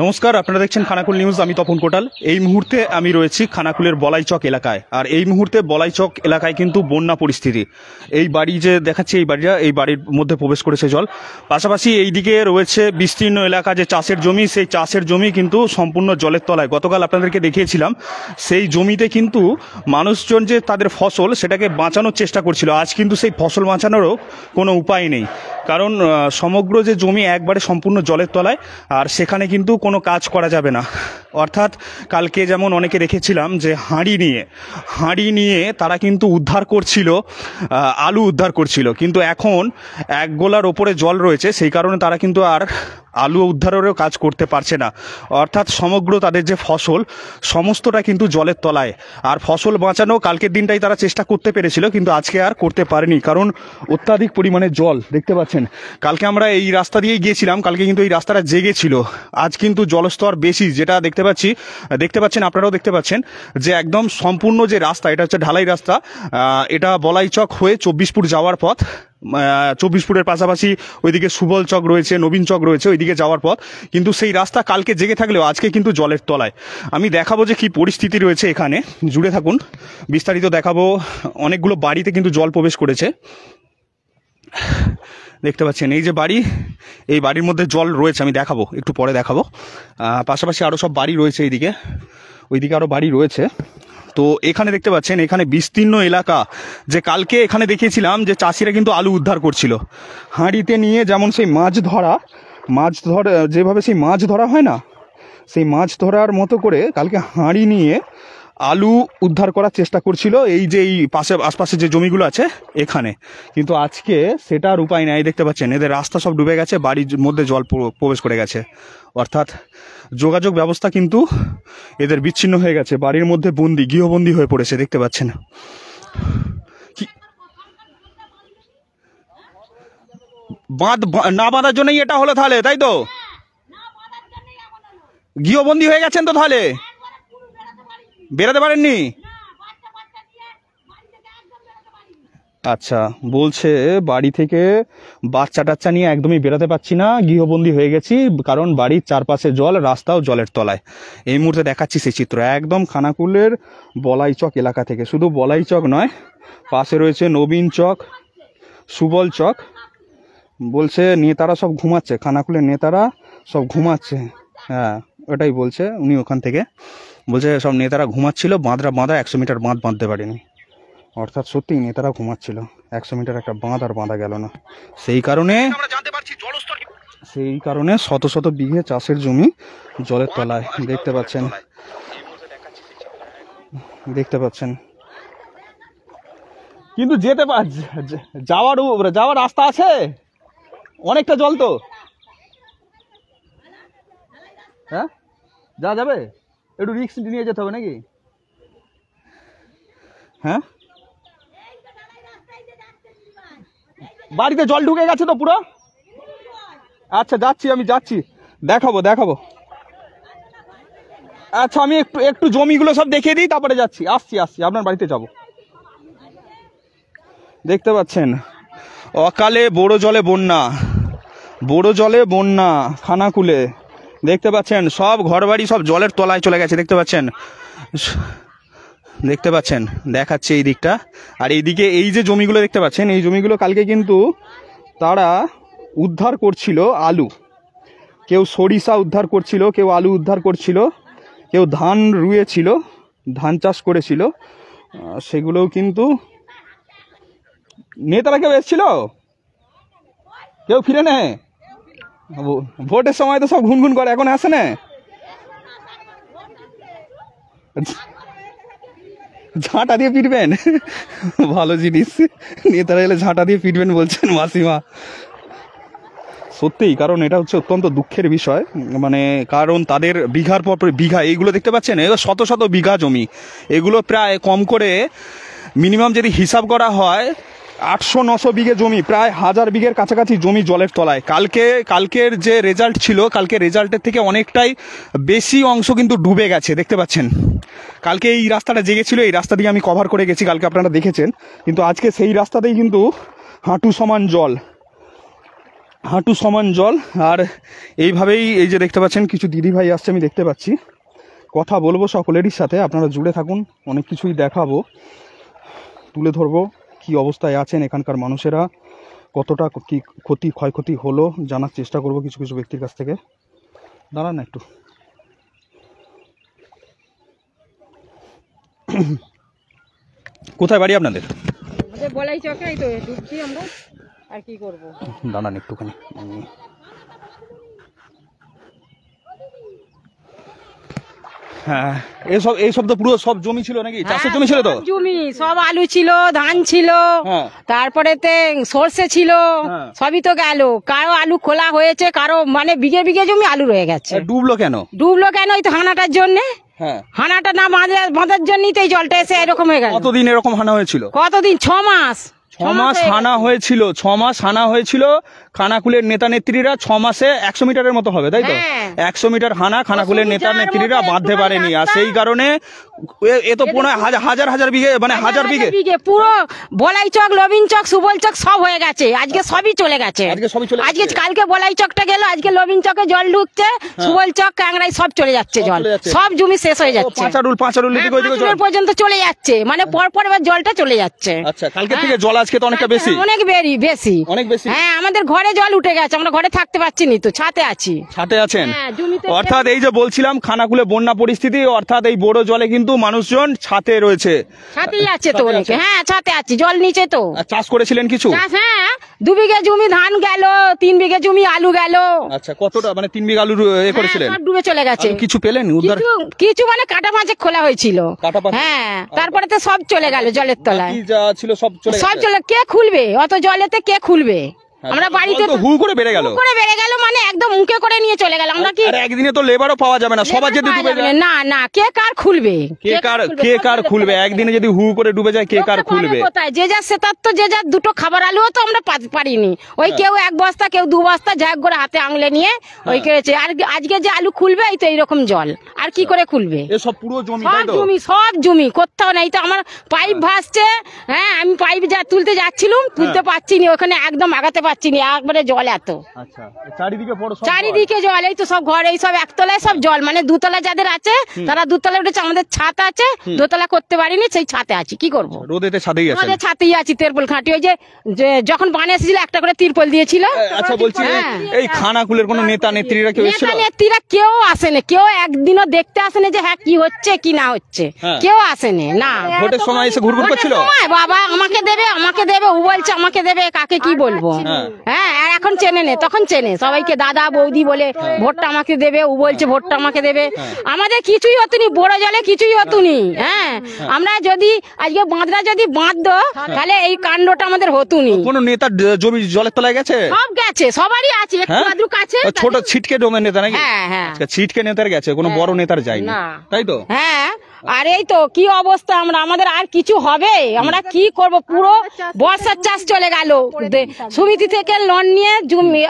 নমস্কার, আপনারা দেখছেন খানাকুল নিউজ। আমি তপন কোটাল। এই মুহূর্তে আমি রয়েছি খানাকুলের বলাইচক এলাকায়। আর এই মুহূর্তে বলাইচক এলাকায় কিন্তু বন্যা পরিস্থিতি। এই বাড়ি যে দেখাচ্ছি, এই বাড়ির মধ্যে প্রবেশ করেছে জল। পাশাপাশি এইদিকে রয়েছে বিস্তীর্ণ এলাকা, যে চাষের জমি, সেই চাষের জমি কিন্তু সম্পূর্ণ জলের তলায়। গতকাল আপনাদেরকে দেখিয়েছিলাম সেই জমিতে কিন্তু মানুষজন যে তাদের ফসল সেটাকে বাঁচানোর চেষ্টা করছিল। আজ কিন্তু সেই ফসল বাঁচানোরও কোনো উপায় নেই, কারণ সমগ্র যে জমি একবারে সম্পূর্ণ জলের তলায়, আর সেখানে কিন্তু কোনো কাজ করা যাবে না। অর্থাৎ কালকে যেমন অনেকে রেখেছিলাম যে হাঁড়ি নিয়ে তারা কিন্তু উদ্ধার করছিল, আলু উদ্ধার করছিল, কিন্তু এখন এক গোলার ওপরে জল রয়েছে, সেই কারণে তারা কিন্তু আর আলু উদ্ধারেরও কাজ করতে পারছে না। অর্থাৎ সমগ্র তাদের যে ফসল সমস্তটা কিন্তু জলের তলায়। আর ফসল বাঁচানো কালকের দিনটাই তারা চেষ্টা করতে পেরেছিল, কিন্তু আজকে আর করতে পারেনি, কারণ অত্যাধিক পরিমাণে জল। দেখতে পাচ্ছেন, কালকে আমরা এই রাস্তা দিয়েই গিয়েছিলাম, কালকে কিন্তু এই রাস্তাটা জেগেছিল। আজ কিন্তু জলস্তর বেশি, যেটা দেখতে পাচ্ছেন, আপনারাও দেখতে পাচ্ছেন যে একদম সম্পূর্ণ যে রাস্তা, এটা হচ্ছে ঢালাই রাস্তা। এটা বলাইচক হয়ে 24 যাওয়ার পথ। 24 পাশাপাশি ওইদিকে সুবল চক রয়েছে, নবীন চক রয়েছে, ওইদিকে যাওয়ার পথ। কিন্তু সেই রাস্তা কালকে জেগে থাকলেও আজকে কিন্তু জলের তলায়। আমি দেখাবো যে কি পরিস্থিতি রয়েছে এখানে, জুড়ে থাকুন, বিস্তারিত দেখাবো। অনেকগুলো বাড়িতে কিন্তু জল প্রবেশ করেছে। দেখতে পাচ্ছেন এই যে বাড়ি, এই বাড়ির মধ্যে জল রয়েছে, আমি দেখাবো, একটু পরে দেখাবো। পাশাপাশি আরও সব বাড়ি রয়েছে, এইদিকে ওইদিকে আরও বাড়ি রয়েছে। তো এখানে দেখতে পাচ্ছেন, এখানে বিস্তীর্ণ এলাকা, যে কালকে এখানে দেখিয়েছিলাম যে চাষিরা কিন্তু আলু উদ্ধার করছিল হাঁড়িতে নিয়ে। যেমন সেই মাছ ধরা যেভাবে সেই মাছ ধরা হয় না, সেই মাছ ধরার মতো করে কালকে হাঁড়ি নিয়ে আলু উদ্ধার করার চেষ্টা করছিল এই যে এই আশপাশে যে জমিগুলো আছে এখানে। কিন্তু আজকে সেটা আর উপায় নেই। দেখতে পাচ্ছেন এদের রাস্তা সব ডুবে গেছে, বাড়ির মধ্যে জল প্রবেশ করে গেছে। অর্থাৎ যোগাযোগ ব্যবস্থা কিন্তু এদের বিচ্ছিন্ন হয়ে গেছে, বাড়ির মধ্যে গৃহবন্দী হয়ে পড়েছে। দেখতে পাচ্ছেন কি বাঁধ না বাঁধার জন্যই এটা হলো তাহলে, তাই তো? গৃহবন্দী হয়ে গেছেন তো, তাহলে বেরোতে পারেননি? আচ্ছা, বলছে বাড়ি থেকে বাচ্চা টাচ্চা নিয়ে একদমই বেরোতে পারছি না, গৃহবন্দী হয়ে গেছি, কারণ বাড়ির চারপাশে জল, রাস্তাও জলের তলায়। এই মুহূর্তে দেখাচ্ছি সেই চিত্র, একদম খানাকুলের বলাইচক এলাকা থেকে। শুধু বলাইচক নয়, পাশে রয়েছে নবীন চক, সুবল চক। বলছে নেতারা সব ঘুমাচ্ছে, খানাকুলের নেতারা সব ঘুমাচ্ছে। হ্যাঁ, ওটাই বলছে উনি ওখান থেকে। বলছে সব নেতারা ঘুমাচ্ছিল, বাঁধা 100 মিটার বাঁধ বাঁধতে পারেনি। অর্থাৎ সত্যি নেতারা ঘুমাচ্ছিল, 100 মিটার একটা বাঁধ আর বাঁধা গেল না। সেই কারণে শত শত বিঘে চাষের জমি জলের তলায়। দেখতে পাচ্ছেন কিন্তু যাওয়ার রাস্তা আছে, অনেকটা জল তো। হ্যাঁ, যাবে, একটু রিস্ক নিয়ে যেতে হবে নাকি? হ্যাঁ, বাড়িতে জল ঢুকে গেছে তো পুরো। আচ্ছা, আমি যাচ্ছি, দেখাবো। আচ্ছা, আমি একটু জমিগুলো সব দেখিয়ে দিই, তারপরে আসছি আপনার বাড়িতে যাব। দেখতে পাচ্ছেন অকালে বড় জলে বন্যা খানাকুলে। দেখতে পাচ্ছেন সব ঘরবাড়ি সব জলের তলায় চলে গেছে। দেখতে পাচ্ছেন দেখাচ্ছে এই দিকটা। আর এইদিকে এই যে জমিগুলো দেখতে পাচ্ছেন, এই জমিগুলো কালকে কিন্তু তারা উদ্ধার করছিল আলু। কেউ সরিষা উদ্ধার করছিল, কেউ আলু উদ্ধার করছিল, কেউ ধান রুয়েছিল, ধান চাষ করেছিল। সেগুলোও কিন্তু নেতারা কেউ এসেছিল, কেউ ফিরে নেয়। ভোটের সময় তো সব ঘুনঘুন করে, এখন আসে না। ঝাঁটা দিয়ে পিটবেন, ভালো জিনিস। নেতারা এলে ঝাঁটা দিয়ে পিটবেন বলছেন মাসিমা। সত্যিই, কারণ এটা হচ্ছে অত্যন্ত দুঃখের বিষয়। মানে কারণ তাদের বিঘার পর বিঘা, এইগুলো দেখতে পাচ্ছেন, এগুলো শত শত বিঘা জমি। এগুলো প্রায় কম করে মিনিমাম যদি হিসাব করা হয় 800-900 বিঘে জমি, প্রায় 1000 বিঘের কাছাকাছি জমি জলের তলায়। কালকের যে রেজাল্ট ছিল, কালকে রেজাল্টের থেকে অনেকটাই বেশি অংশ কিন্তু ডুবে গেছে। দেখতে পাচ্ছেন কালকে এই রাস্তাটা জেগেছিল, এই রাস্তা দিয়ে আমি কভার করে গেছি, কালকে আপনারা দেখেছেন। কিন্তু আজকে সেই রাস্তাতেই কিন্তু হাঁটু সমান জল। হাঁটু সমান জল। আর এইভাবেই এই যে দেখতে পাচ্ছেন কিছু দিদি ভাই আসছে, আমি দেখতে পাচ্ছি, কথা বলবো সকলেরই সাথে, আপনারা জুড়ে থাকুন, অনেক কিছুই দেখাবো, তুলে ধরবো কি অবস্থায় আছেন এখানকার মানুষেরা, কতটা কি ক্ষতি ক্ষয়ক্ষতি হলো জানার চেষ্টা করব কিছু কিছু ব্যক্তির কাছ থেকে। দাঁড়ান না একটু। কোথায় বাড়ি আপনাদের? বলাই চকে, এই তো ঢুকছি আমরা, আর কি করব। দাঁড়ান একটুখানি। হ্যাঁ, এইসব তো পুরো সব জমি ছিল নাকি? চাষের জমি ছিল তো? জমি সব আলু ছিল, ধান ছিল, তারপরে সর্ষে ছিল, সবই তো গেল। কারো আলু খোলা হয়েছে, কারো মানে বিঘে বিঘে জমি আলু রয়ে গেছে। ডুবলো কেন? ডুবলো কেন? ওই তো হানাটার জন্য। হানাটা না বাঁধার জন্যই তো এই জলটা এসে এরকম হয়ে গেল। কতদিন এরকম হানা হয়েছিল? কতদিন? 6 মাস। 6 মাস হানা হয়েছিল। 6 মাস হানা হয়েছিল। খানাকুলের নেতা নেত্রীরা 6 মাসে 100 মিটারের মতো হবে, তাই তো? 100 মিটার হানা খানাকুলের নেতা নেত্রীরা বাঁধতে পারেনি, আর সেই কারণে এ তো পুরো হাজার হাজার বিঘে, মানে হাজার বিঘে পুরো বলাই চক, লবিন চক, সুবল চক সব হয়ে গেছে। আজকে সবই চলে গেছে। আজকে কালকে বলাই চকটা গেল, আজকে লবিন চকে জল ঢুকছে, সুবল চক, কাংড়াই সব চলে যাচ্ছে জল। সব জমি শেষ হয়ে যাচ্ছে। পাঁচারুল পর্যন্ত চলে যাচ্ছে, মানে পরপর এবার জলটা চলে যাচ্ছে। আচ্ছা, কালকে থেকে জল আজকে তো অনেকটা বেশি, অনেক বেশি। হ্যাঁ, আমাদের ঘরে জল উঠে গেছে, আমরা ঘরে থাকতে পারছি না, তো ছাতে আছি। ছাতে আছেন? অর্থাৎ এই যে বলছিলাম খানাকুলে বন্যা পরিস্থিতি, অর্থাৎ এই বড় জলে কিন্তু মানুষজন ছাতে রয়েছে। ছাতেই আছে তো অনেকে। হ্যাঁ, ছাতে আছি, জল নিচে তো। চাষ করেছিলেন কিছু? হ্যাঁ, 2 বিঘে জমি ধান গেল, 3 বিঘে জমি আলু গেল। আচ্ছা, কতটা মানে 3 বিঘা আলু করেছিলেন? সব ডুবে চলে গেছে। কিছু পেলেন উদ্ধার? কিছু মানে কাটা মাঝে খোলা হয়েছিল। হ্যাঁ, তারপরে তো সব চলে গেল জলের তলায়। যা ছিল সব চলে। কে খুলবে অত জলেতে? কে খুলবে? আমরা বাড়িতে হু করে বেড়ে গেল, মানে একদম মুখে করে নিয়ে চলে গেল। আমরা কি একদিনে তো লেবারও পাওয়া যাবে না, সবার যদি ডুবে যায়। না, কে কার খুলবে? কে কার খুলবে? একদিনে যদি হু করে ডুবে যায়, কে কার খুলবে? যে যার সেটার তো যে যার দুটো খাবার আলুও তো আমরা পারিনি। ওই কেউ 1 বস্তা, কেউ 2 বস্তা, যা করে হাতে আঙলে নিয়ে ওই করেছে। আর আজকে যে আলু খুলবে, এই তো এইরকম জল, আর কি করে খুলবে? সব পুরো জমি, সব জমি, কোথাও নাই তো। আমার পাইপ ভাসছে। হ্যাঁ, আমি পাইপ তুলতে যাচ্ছিলাম, তুলতে পারছি না, ওখানে একদম আগাতে পারছি না, একবারে জল এত। আচ্ছা, চারিদিকে জল। এই তো সব ঘরে, এই সব একতলায় সব জল, মানে 2 তলা যাদের আছে তারা 2 তলায় উঠেছে। আমাদের ছাদ আছে, 2 তলা করতে পারিনি, সেই ছাতে আছি। কি করবো? রোদেতে ছাতেই আছি, তিরপল খাঁটি। ওই যে যখন বানে এসেছিল একটা করে তিরপল দিয়েছিল। আচ্ছা, বলছি এই খানাকুলের কোন নেতা নেত্রীরা কেউ এসেছিল? নেতা নেত্রীরা কেউ আসেনি, কেউ একদিনও দেখতে আসেনি যে হ্যাঁ কি হচ্ছে কি না হচ্ছে, কেউ আসেনি। না, ভোটের সময় এসে ঘুরঘুর করছিল। বাবা আমাকে দেবে, ও বলছে আমাকে দেবে, কাকে কি বলবো? হ্যাঁ, আর এখন চেনে নে, তখন চেনে সবাইকে দাদা বৌদি বলে, ভোটটা আমাকে দেবে, ও বলছে ভোটটা আমাকে দেবে। আমাদের কিছুই হতনি, বড় জলে কিছুই হতনি। হ্যাঁ, আমরা যদি আজকে বাঁধরা যদি বাঁধতো, তাহলে এই কাণ্ডটা আমাদের হতনি। কোন নেতার জমি জলের তলায় গেছে? সব গেছে, সবারই আছে, একটু আদ্রু কাছে। ছোট ছিটকে ডোমের নেতা নাকি? হ্যাঁ, ছিটকে নেতার গেছে, কোনো বড় নেতার যায়নি, তাই তো? হ্যাঁ, আর এই তো কি অবস্থা। আমাদের আর কিছু হবে? আমরা কি করব? পুরো বর্ষার চাষ চলে গেল। সমিতি থেকে লোন নিয়ে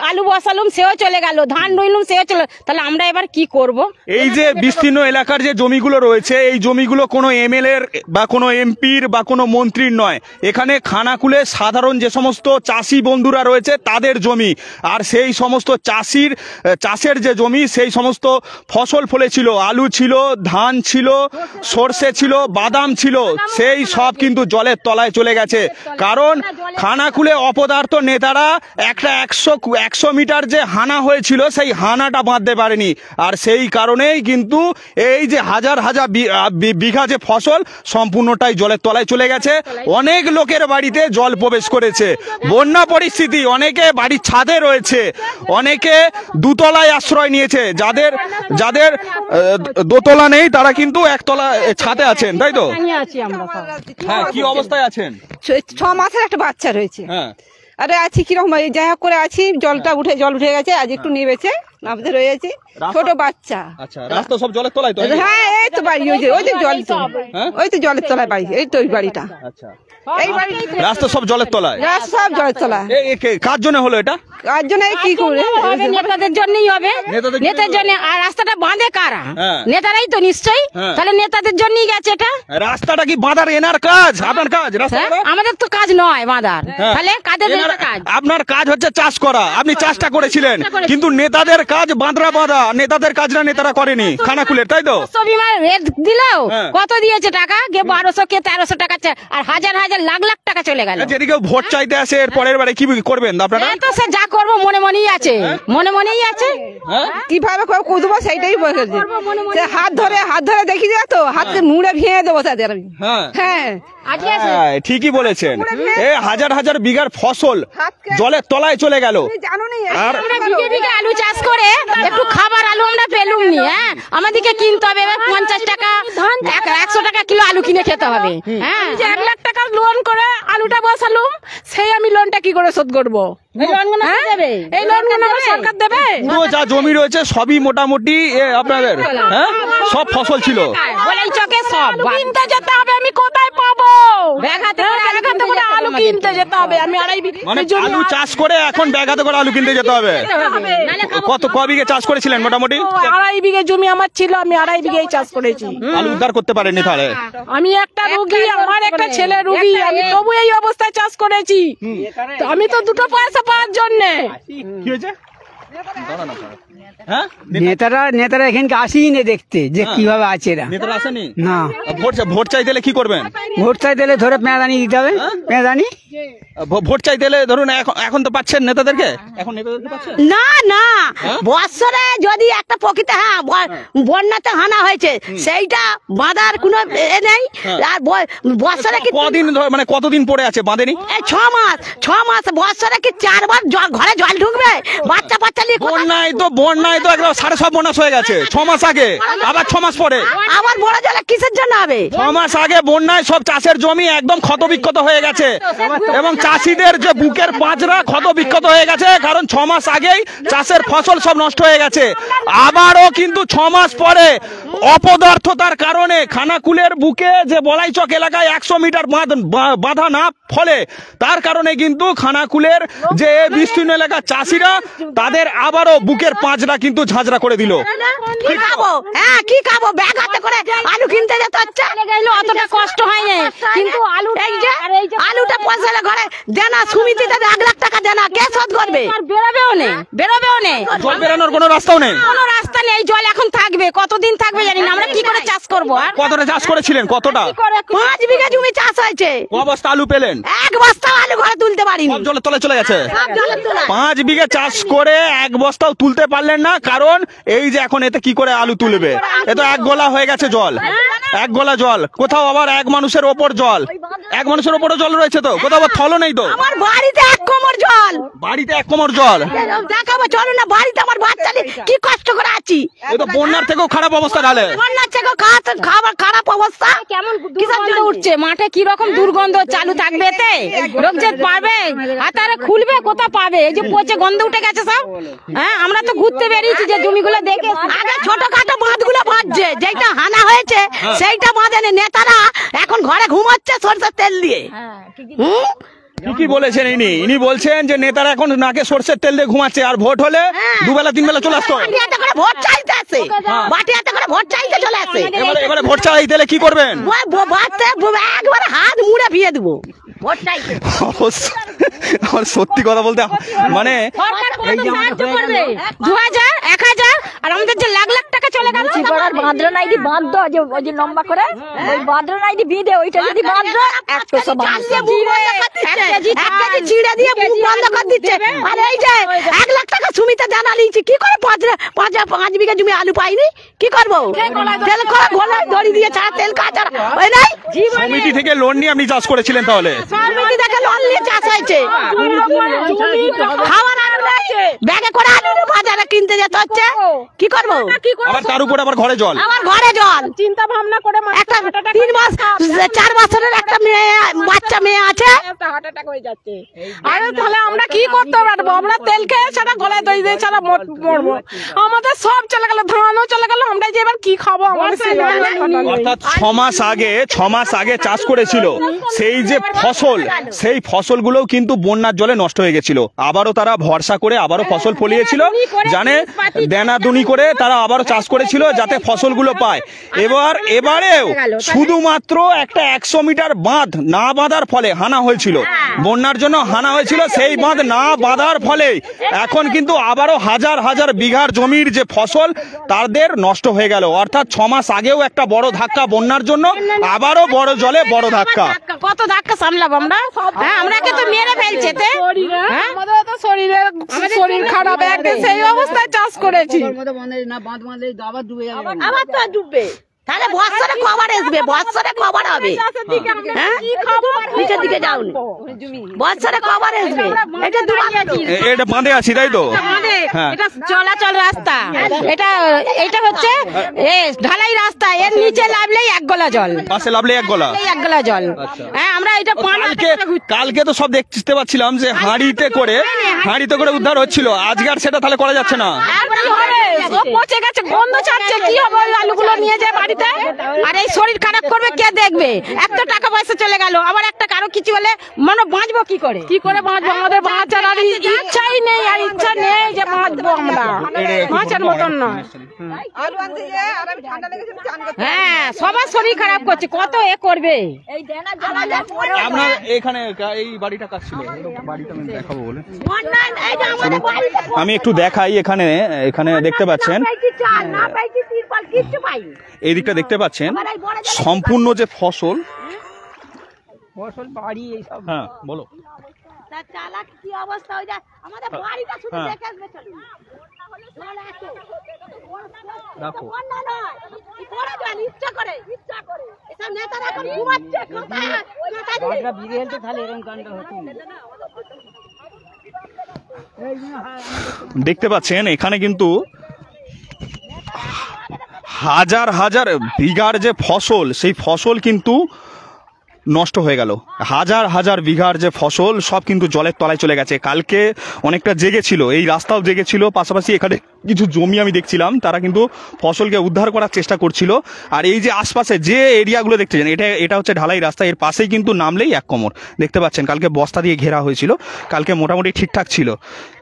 আলু বসালুম, সেও চলে গেল, ধান রইলুম, সেও চলে। তাহলে আমরা এবার কি করব? এই যে বিস্তীর্ণ এলাকার যে জমিগুলো রয়েছে, এই জমিগুলো কোনো এমএলএ বা কোনো এমপির বা কোনো মন্ত্রীর নয়। এখানে খানাকুলে সাধারণ যে সমস্ত চাষি বন্ধুরা রয়েছে তাদের জমি। আর সেই সমস্ত চাষের যে জমি, সেই সমস্ত ফসল ফলেছিল, আলু ছিল, ধান ছিল, সর্ষে ছিল, বাদাম ছিল, সেই সব কিন্তু জলের তলায় চলে গেছে। কারণ খানাকুলে অপদার্থ নেতারা একটা 100 মিটার যে হানা হয়েছিল, সেই হানাটা বাঁধতে পারেনি। আর সেই কারণেই কিন্তু এই যে হাজার হাজার বিঘা যে ফসল, সম্পূর্ণটাই জলের তলায় চলে গেছে। অনেক লোকের বাড়িতে জল প্রবেশ করেছে। বন্যা পরিস্থিতি, অনেকে বাড়ির ছাদে রয়েছে, অনেকে 2 তলায় আশ্রয় নিয়েছে। যাদের দোতলা নেই তারা কিন্তু 1 তলা ছাদে আছেন, তাই তো? হ্যাঁ, কি অবস্থায় আছেন? 6 মাসের একটা বাচ্চা রয়েছে। হ্যাঁ, আরে আছি কিরকম, যাই হোক করে আছি। জল উঠে গেছে, আজ একটু নেমেছে, নামতে রয়েছে, ছোট বাচ্চা। আচ্ছা, রাস্তা সব জলের তলায় তো? হ্যাঁ, এই তো বাড়ি, ওই তো জল তো, ওই তো জলের তলায় বাড়ি, এই তো ওই বাড়িটা। আচ্ছা, এই বাড়ি রাস্তা সব জলের তলায়। রাস্তা সব জলের তলা। কার জন্য হলো এটা? কার জন্য কি করে হবে? নেতাদের জন্যই হবে, নেতার জন্য। আর রাস্তাটা বাঁধে কারা? নেতারাই তো নিশ্চয়ই। তাহলে নেতাদের জন্যই গেছে এটা। রাস্তাটা কি বাঁধার এনার কাজ, আপনার কাজ? আমাদের তো কাজ নয় বাঁধার, তাহলে কাদের কাজ? আপনার কাজ হচ্ছে চাষ করা, আপনি চাষটা করেছিলেন, কিন্তু নেতাদের কাজ বাঁধরা বাঁধা, নেতাদের কাজটা নেতারা করেনি খানাকুলের, তাই তো? বিমা রেট দিলেও কত দিয়েছে টাকা? কে 1200 কে 1300 টাকা, আর হাজার হাজার লাখ লাখ টাকা চলে গেল। যদি কেউ ভোট চাইতে আসে এর পরের বারে কি করবেন আপনারা? তো সে যা করবো মনে মনেই আছে, মনে মনেই আছে। কিভাবে কুদবো সেইটাই বলছে। হাত ধরে দেখি যা তো হাতকে মুড়ে ভেঙে দেবো তাদের আমি। হ্যাঁ ঠিকই বলেছেন। এই হাজার হাজার বিঘার ফসল জলের তলায় চলে গেল। আর বিঘে বিঘে আলু চাষ করে একটু খাবার আলু আমরা পেলুম নি। হ্যাঁ, আমাদেরকে কিনতে হবে 50 টাকা 100 টাকা কিলো আলু কিনে খেতে হবে। হ্যাঁ, 1 লাখ টাকা লোন করে আলুটা বসালুম, সেই আমি লোনটা কি করে শোধ করবো? এই লোনগুলো সরকার দেবে। পুরো যা জমি রয়েছে সবই মোটামুটি আপনাদের, হ্যাঁ, সব ফসল ছিল। বলাই চকে সব কিনতে যেতে হবে, আমি কোথায় পাবো? ব্যাঘাতে করে আলু কিনতে যেতে হবে। আমি মানে আলু চাষ করে এখন ব্যাঘাতে করে আলু কিনতে যেতে হবে। কত বিঘে চাষ করেছিলেন মোটামুটি? 2.5 বিঘে জমি আমার ছিল, আমি 2.5 বিঘেই চাষ করেছি। আলু উদ্ধার করতে পারেননি তাহলে? আমি একটা রোগী, আমার একটা ছেলে রোগী, আমি তবু এই অবস্থায় চাষ করেছি। তো আমি তো দুটো পয়সা পাওয়ার জন্য। কি হয়েছে? নেতারা এখানকে আসেই না দেখতে যে কিভাবে আছে এরা। নেতারা আসেনি? না। ভোট চাইতে এলে কি করবেন? ভোট চাইতে এলে ধরে পেঁদানি দিতে হবে। পেঁদানি ভোট চাইতে এলে ধরুন এখন তো পাচ্ছেন নেতাদেরকে, এখন নেতাদেরকে পাচ্ছেন না না। বৎসরে যদি একটা প্রকৃত বন্যাতে হানা হয়েছে, সেইটা বাঁধার কোনো এ নেই। আর বৎসরে কি কদিন মানে কতদিন পড়ে আছে বাঁধেনি? 6 মাস। বৎসরে কি 4 বার ঘরে জল ঢুকবে? বাচ্চা নিয়ে বন্যায় তো একদম 7.5 বন্যাস হয়ে গেছে 6 মাস আগে, আবার 6 মাস পরে আবার বড় জলে কিসের জন্য হবে? 6 মাস আগে বন্যায় সব চাষের জমি একদম ক্ষতবিক্ষত হয়ে গেছে, এবং চাষিদের যে বুকের পাঁচরা ক্ষতবিক্ষত হয়ে গেছে, কারণ 6 মাস আগেই চাষের ফসল সব নষ্ট হয়ে গেছে। আবারও কিন্তু 6 মাস পরে অপদার্থতার কারণে খানাকুলের বুকে যে বলাইচক এলাকায় 100 মিটার বাঁধা না ফলে, তার কারণে কিন্তু খানাকুলের যে বিস্তীর্ণ এলাকার চাষিরা তাদের আবারও বুকের পাঁচরা কিন্তু ঝাঁঝরা করে দিল। কি খাবো? হ্যাঁ, কি খাবো? ব্যাগ হাতে করে আলু কিনতে যেতে হচ্ছে। অতটা কষ্ট হয় না, কিন্তু আলুটা পয়সা ঘরে দেনা সমিতিতে 1 লাখ টাকা দেনা কে শোধ করবে? বেরোবেও নেই। জল বেরানোর কোনো রাস্তাও নেই। কোনো রাস্তা নেই। জল এখন থাকবে, কতদিন থাকবে জানি না। আমরা কি করে চাষ করবো? আর কতটা চাষ করেছিলেন? কতটা? 5 বিঘা জমি চাষ হয়েছে। ক বস্তা আলু পেলেন? 1 বস্তা আলু ঘরে তুলতে পারিনি। সব জলের তলায় চলে গেছে। সব জলের তলায়। 5 বিঘা চাষ করে 1 বস্তাও তুলতে পারলেন না, কারণ এই যে এখন এতে কি করে আলু তুলবে? এ তো 1 গোলা হয়ে গেছে জল, 1 গোলা জল। কোথাও আবার 1 মানুষের ওপর জল, 1 মানুষের ওপরও জল রয়েছে, তো কোথাও আবার থলও নেই তো। আমার বাড়িতে 1 কোমর জল। বাড়িতে 1 কোমর জল দেখাবো, চলো না। বাড়িতে আমার বাচ্চা নিয়ে কি কষ্ট করে আছি। এ তো বন্যার থেকেও খারাপ অবস্থা। তাহলে বন্যার থেকেও খাবার খারাপ অবস্থা। কেমন দুর্গন্ধ উঠছে মাঠে, কি রকম দুর্গন্ধ। চালু থাকবে এতে? লোক যে পাবে হাতারে খুলবে, কোথা পাবে? এই যে পচে গন্ধ উঠে গেছে সব। হ্যাঁ, আমরা তো ঘুরতে বেরিয়েছি যে জমিগুলো দেখে। আগে ছোটখাটো বাঁধগুলো বাঁধছে, যেটা হানা হয়েছে সেইটা বাঁধেনি। নেতারা এখন ঘরে ঘুমাচ্ছে সরষের তেল দিয়ে। কি বলেছেন ইনি বলছেন যে নেতারা এখন নাকে সরষের তেল দিয়ে ঘুমাচ্ছে, আর ভোট হলে 2 বেলা 3 বেলা চলে আসতো। ভোট চাইতে আসে, বাটি হাতে করে ভোট চাইতে চলে আসে। এবারে ভোট চাইতে এলে কি করবেন? একবারে হাত মুড়ে ভিয়ে দেবো ভোট চাইতে। আমার সত্যি কথা বলতে মানে 2000 1000 আর আমাদের যে লাখ লাখ টাকা চলে গেল। বাঁধরা নাইডি বাঁধ ওই যে লম্বা করে ওই বাঁধরা নাইডি বিঁধে ওইটা যদি বাঁধ 100 চিড়ে দিয়ে মুখ বন্ধ করে দিচ্ছে। আর এই যে 1 লাখ টাকা সুমিতে জানা নিয়েছি, কি করে 5 বিঘা জমি আলু পাইনি? কি করবো? তেল করা ঘোলায় দড়ি দিয়ে ছাড়া তেল কাঁচা ওই নাই। সমিতি থেকে লোন নিয়ে আপনি চাষ করেছিলেন? তাহলে সমিতি থেকে লোন নিয়ে চাষ হয়েছে। খাওয়ার আলু নাই, ব্যাগে করে আলু বাজারে কিনতে যেতে হচ্ছে। কি করবো? আবার তার উপর আবার ঘরে জল। জল, আমার ঘরে জল। চিন্তা ভাবনা করে একটা 3 মাস 4 বছরের একটা মেয়ে, বাচ্চা মেয়ে আছে, হার্ট অ্যাটাক হয়ে যাচ্ছে। আরে তাহলে আমরা কি করতে পারবো? আমরা তেল খেয়ে সেটা গলায় দই দিয়ে ছাড়া মরবো। আমাদের সব চলে গেল, ধানও চলে গেল, আমরা যে এবার কি খাবো? অর্থাৎ 6 মাস আগে চাষ করেছিল সেই যে ফসল, সেই ফসলগুলোও কিন্তু বন্যার জলে নষ্ট হয়ে গেছিল। আবারও তারা ভরসা করে আবারও ফসল ফলিয়েছিল, জানে দেনাদুনি করে তারা আবারও চাষ করেছিল যাতে ফসলগুলো পায়। এবারেও শুধুমাত্র একটা 100 মিটার বাঁধ না বাঁধার ফলে হানা হয়েছিল, বন্যার জন্য হানা হয়েছিল, সেই বাঁধ না বাঁধার ফলে এখন কিন্তু আবারও হাজার হাজার বিঘার জমির যে ফসল তাদের নষ্ট হয়ে গেল। অর্থাৎ 6 মাস আগেও একটা বড় ধাক্কা বন্যার জন্য, আবারও বড় জলে বড় ধাক্কা। কত ধাক্কা সামলাবো আমরা? হ্যাঁ, আমরাকে তো মেরে ফেলছে। আমাদের তো শরীর খারাপ, একদিন সেই অবস্থায় চাষ করেছি। আবার তো ডুববে, তাহলে বৎসরে কবার আসবে, বৎসরে কবার হবে? নিচের দিকে যাও, বৎসরে কবার আসবে? এটা বাঁধে আছি, তাই তো? এটা চলাচল রাস্তা, এটা হচ্ছে ঢালাই রাস্তা, এর নিচে লাভলেই 1 গলা জল, পাশে লাভলে 1 গলা, 1 গলা জল। হ্যাঁ, আমরা এটা কালকে তো সব দেখতে পাচ্ছিলাম যে হাঁড়িতে করে উদ্ধার হচ্ছিল, আজকে আর সেটা তাহলে করা যাচ্ছে না। পচে গেছে, গন্ধ ছাড়ছে, কি হবে? ওই আলুগুলো নিয়ে যায় বাড়িতে, আর এই শরীর খারাপ করবে কে দেখবে? একটা টাকা পয়সা চলে গেল, আবার একটা কারো কিছু হলে মনে বাঁচবো কি করে? বাঁচবো? আমাদের বাঁচার আর ইচ্ছাই নেই, আর ইচ্ছা নেই যে বাঁচবো আমরা, বাঁচার মতন নয়। হ্যাঁ, সবার শরীর খারাপ করছে, কত এ করবে? আপনার এখানে এই বাড়িটা কাজ ছিল, বাড়িটা আমি দেখাবো বলে আমি একটু দেখাই। এখানে দেখতে পাচ্ছেন, এই দিকটা দেখতে পাচ্ছেন সম্পূর্ণ যে ফসল বাড়ি এইসব। হ্যাঁ, বলো। কি অবস্থা হয়ে যায় আমাদের বাড়িটা, শুধু দেখে আসবে। দেখো, দেখতে পাচ্ছেন এখানে কিন্তু হাজার হাজার বিঘার যে ফসল, সেই ফসল কিন্তু নষ্ট হয়ে গেল। হাজার হাজার বিঘার যে ফসল সব কিন্তু জলের তলায় চলে গেছে। কালকে অনেকটা জেগেছিল, এই রাস্তাও জেগেছিল, পাশাপাশি এখানে কিছু জমি আমি দেখছিলাম তারা কিন্তু ফসলকে উদ্ধার করার চেষ্টা করছিল। আর এই যে আশপাশে যে এরিয়াগুলো দেখতেছেন, এটা হচ্ছে ঢালাই রাস্তা, এর পাশেই কিন্তু নামলেই 1 কোমর। দেখতে পাচ্ছেন কালকে বস্তা দিয়ে ঘেরা হয়েছিল, কালকে মোটামুটি ঠিকঠাক ছিল,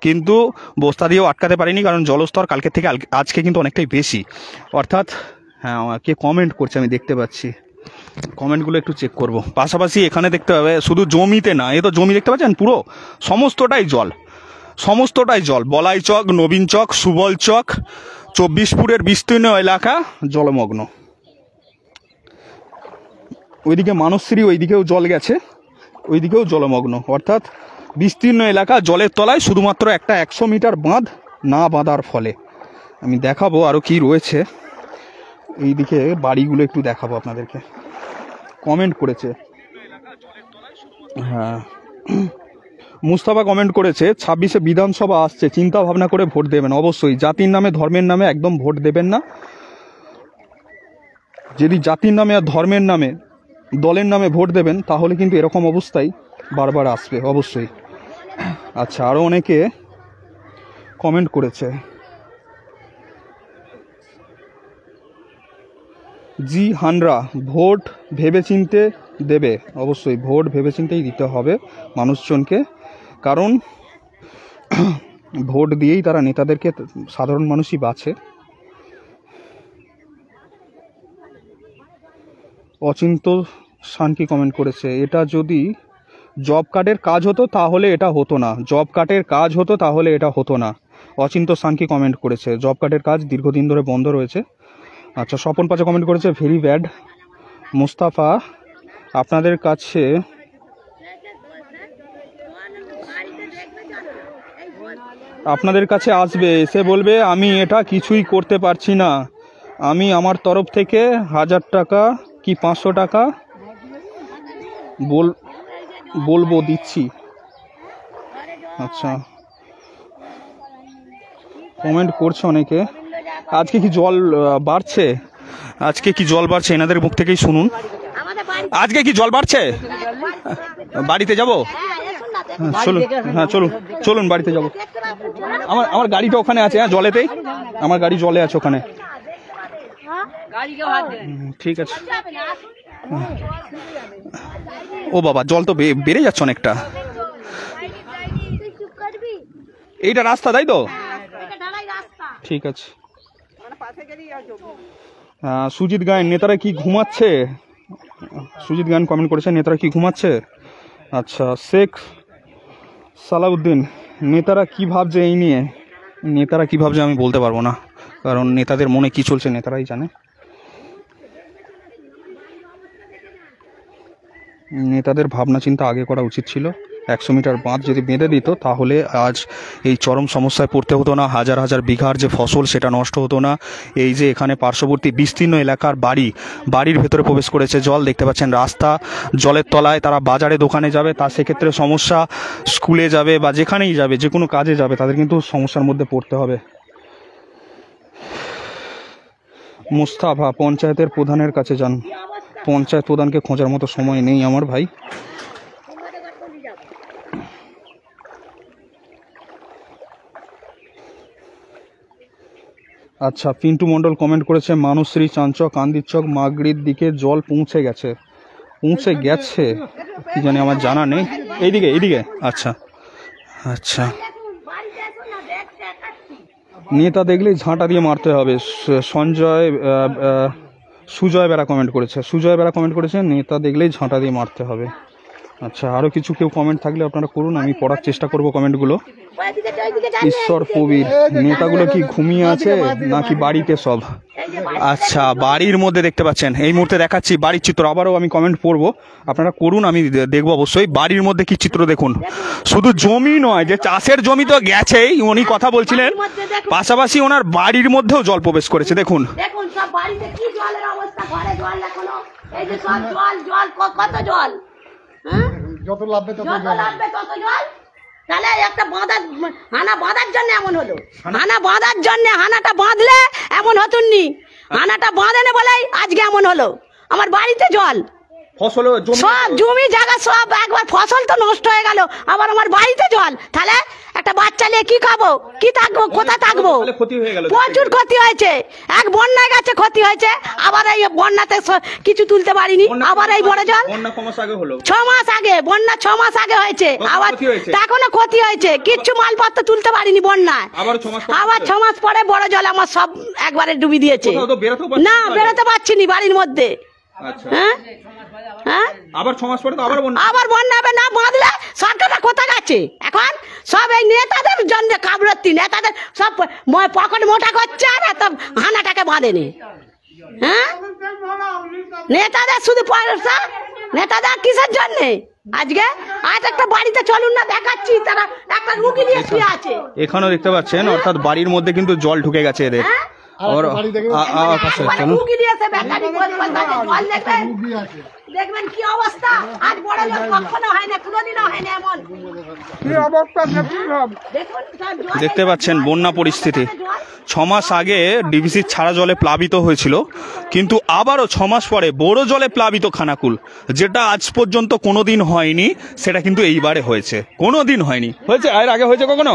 কিন্তু বস্তা দিয়েও আটকাতে পারিনি, কারণ জলস্তর কালকের থেকে আজকে কিন্তু অনেকটাই বেশি। অর্থাৎ হ্যাঁ, কে কমেন্ট করছে আমি দেখতে পাচ্ছি, কমেন্টগুলো একটু চেক করব। পাশাপাশি এখানে দেখতে হবে শুধু জমিতে না, তো জমি দেখতে পাচ্ছেন পুরো সমস্তটাই জল, বলাই চক, নবীন চক, সুবল চক, 24পুরের বিস্তীর্ণ এলাকা জলমগ্ন। ওইদিকে মানসশ্রী, ওইদিকেও জল গেছে, ওইদিকেও জলমগ্ন। অর্থাৎ বিস্তীর্ণ এলাকা জলের তলায়, শুধুমাত্র একটা 100 মিটার বাঁধ না বাঁধার ফলে। আমি দেখাবো আরও কি রয়েছে, এইদিকে বাড়িগুলো একটু দেখাবো আপনাদেরকে। কমেন্ট করেছে, হ্যাঁ, মুস্তাফা কমেন্ট করেছে 26-এ বিধানসভা আসছে, চিন্তা ভাবনা করে ভোট দেবেন। অবশ্যই জাতির নামে ধর্মের নামে একদম ভোট দেবেন না। যদি জাতির নামে আর ধর্মের নামে দলের নামে ভোট দেবেন তাহলে কিন্তু এরকম অবস্থাই বারবার আসবে অবশ্যই। আচ্ছা, আরও অনেকে কমেন্ট করেছে, জি হানরা, ভোট ভেবেচিন্তে দেবে। অবশ্যই ভোট ভেবেচিন্তেই দিতে হবে মানুষজনকে, কারণ ভোট দিয়েই তারা নেতাদেরকে, সাধারণ মানুষই বাছে। অচিন্ত শানকি কমেন্ট করেছে, এটা যদি জব কার্ডের কাজ হতো তাহলে এটা হতো না, জব কার্ডের কাজ হতো তাহলে এটা হতো না। অচিন্ত শানকি কমেন্ট করেছে জব কার্ডের কাজ দীর্ঘদিন ধরে বন্ধ রয়েছে। আচ্ছা, স্বপন পাচা কমেন্ট করেছে ভেরি ব্যাড। মুস্তাফা, আপনাদের কাছে আসবে, এসে বলবে আমি এটা কিছুই করতে পারছি না, আমি আমার তরফ থেকে 1000 টাকা কি 500 টাকা বলবো দিচ্ছি। আচ্ছা, কমেন্ট করছে অনেকে। আজকে কি জল বাড়ছে? আজকে কি জল বাড়ছে এনাদের মুখ থেকেই শুনুন। আজকে কি জল বাড়ছে? বাড়িতে যাব? চলুন, হ্যাঁ চলুন চলুন বাড়িতে যাব। আমার গাড়িটা ওখানে আছে, হ্যাঁ জলেতেই, আমার গাড়ি জলে আছে ওখানে। ঠিক আছে। ও বাবা, জল তো বেড়ে যাচ্ছে অনেকটা। এইটা রাস্তা, তাই তো? ঠিক আছে। সুজিত গায়ন, নেতারা কি ঘুমাচ্ছে? সুজিত গায়ন কমেন্ট করেছে, নেতারা কি ঘুমাচ্ছে? আচ্ছা। শেখ সালাউদ্দিন, নেতারা কি ভাবছে এই নিয়ে? নেতারা কি ভাবছে আমি বলতে পারবো না, কারণ নেতাদের মনে কি চলছে নেতারাই জানে। নেতাদের ভাবনা চিন্তা আগে করা উচিত ছিল। 100 মিটার বাঁধ যদি বেঁধে দিত তাহলে আজ এই চরম সমস্যায় পড়তে হতো না। হাজার হাজার বিঘার যে ফসল সেটা নষ্ট হতো না। এই যে এখানে পার্শ্ববর্তী বিস্তীর্ণ এলাকার বাড়ির ভেতরে প্রবেশ করেছে জল, দেখতে পাচ্ছেন রাস্তা জলের তলায়। তারা বাজারে দোকানে যাবে, তার সেক্ষেত্রে সমস্যা। স্কুলে যাবে বা যেখানেই যাবে, যে কোনো কাজে যাবে, তাদের কিন্তু সমস্যার মধ্যে পড়তে হবে। মুস্তাফা, পঞ্চায়েতের প্রধানের কাছে যান। পঞ্চায়েত প্রধানকে খোঁজার মতো সময় নেই আমার ভাই। আচ্ছা, পিন্টু মণ্ডল কমেন্ট করেছে, মানুশ্রী চাঞ্চক কান্দিচক মাগড়ির দিকে জল পৌঁছে গেছে কি জানি, আমার জানা নেই। এইদিকে। আচ্ছা আচ্ছা। নেতা দেখলেই ঝাঁটা দিয়ে মারতে হবে। সুজয় বেরা কমেন্ট করেছে, নেতা দেখলেই ঝাঁটা দিয়ে মারতে হবে। আচ্ছা, আরও কিছু কেউ কমেন্ট থাকলে আপনারা করুন, আমি পড়ার চেষ্টা করব কমেন্টগুলো। ঈশ্বর প্রবীর, নেতাগুলো কি ঘুমিয়ে আছে নাকি বাড়িতে সব? আচ্ছা, বাড়ির মধ্যে দেখতে পাচ্ছেন, এই মুহূর্তে দেখাচ্ছি বাড়ির চিত্র। আবারও আমি কমেন্ট পড়বো, আপনারা করুন, আমি দেখবো অবশ্যই। বাড়ির মধ্যে কি চিত্র দেখুন। শুধু জমি নয়, যে চাষের জমি তো গেছেই, উনি কথা বলছিলেন, পাশাপাশি ওনার বাড়ির মধ্যেও জল প্রবেশ করেছে। দেখুন সব বাড়িতে কি জলের অবস্থা, ঘরে জল এখনো, এই যে সব জল কত জল, যত লাগবে তত জল। তাহলে একটা হানা বাঁধার জন্য এমন হলো, হানাটা বাঁধলে এমন হতনি, হানাটা বাঁধেনি বলেই আজকে এমন হলো। আমার বাড়িতে জল, সব জমি জায়গা সব একবার ফসল তো নষ্ট হয়ে গেল, আবার আমার বাড়িতে জল। তাহলে একটা বাচ্চা নিয়ে কি খাবো, কি থাকবো, কোথায় থাকবো? প্রচুর ক্ষতি হয়েছে। এক বন্যায় গেছে, ক্ষতি হয়েছে, আবার এই বন্যাতে কিছু তুলতে পারিনি। আবার এই বড় জল 6 মাস আগে, বন্যা 6 মাস আগে হয়েছে, আবার এখনো ক্ষতি হয়েছে, কিচ্ছু মালপত্র তুলতে পারিনি বন্যায়। আবার 6 মাস পরে বড় জল আমার সব একবারে ডুবি দিয়েছে। না, বেরোতে পারছি নি বাড়ির মধ্যে। আবার 6 মাস পরে তো আবার বন্যা হবে। না বাঁধলে সরকারটা কোথায় গেছে এখন? সব এই নেতাদের জন্য কাবরত্তি, নেতাদের সব পকেট মোটা করছে, আর এত হানাটাকে বাঁধেনি। নেতাদের শুধু পয়সা, নেতাদের কিসের জন্য? আজ একটা বাড়িতে চলুন না, দেখাচ্ছি, তারা একটা রুগী নিয়ে শুয়ে আছে। এখানেও দেখতে পাচ্ছেন, অর্থাৎ বাড়ির মধ্যে কিন্তু জল ঢুকে গেছে এদের। দেখবেন কি অবস্থা, আজ বড় জল কখনো হয় না, কোনোদিনও হয় না এমন। দেখতে পাচ্ছেন বন্যা পরিস্থিতি। 6 মাস আগে ডিভিসির ছাড়া জলে প্লাবিত হয়েছিল, কিন্তু আবারও 6 মাস পরে বড় জলে প্লাবিত খানাকুল, যেটা আজ পর্যন্ত কোনোদিন হয়নি, সেটা কিন্তু এইবারে হয়েছে। কোনোদিন হয়নি, হয়েছে এর আগে হয়েছে কখনো?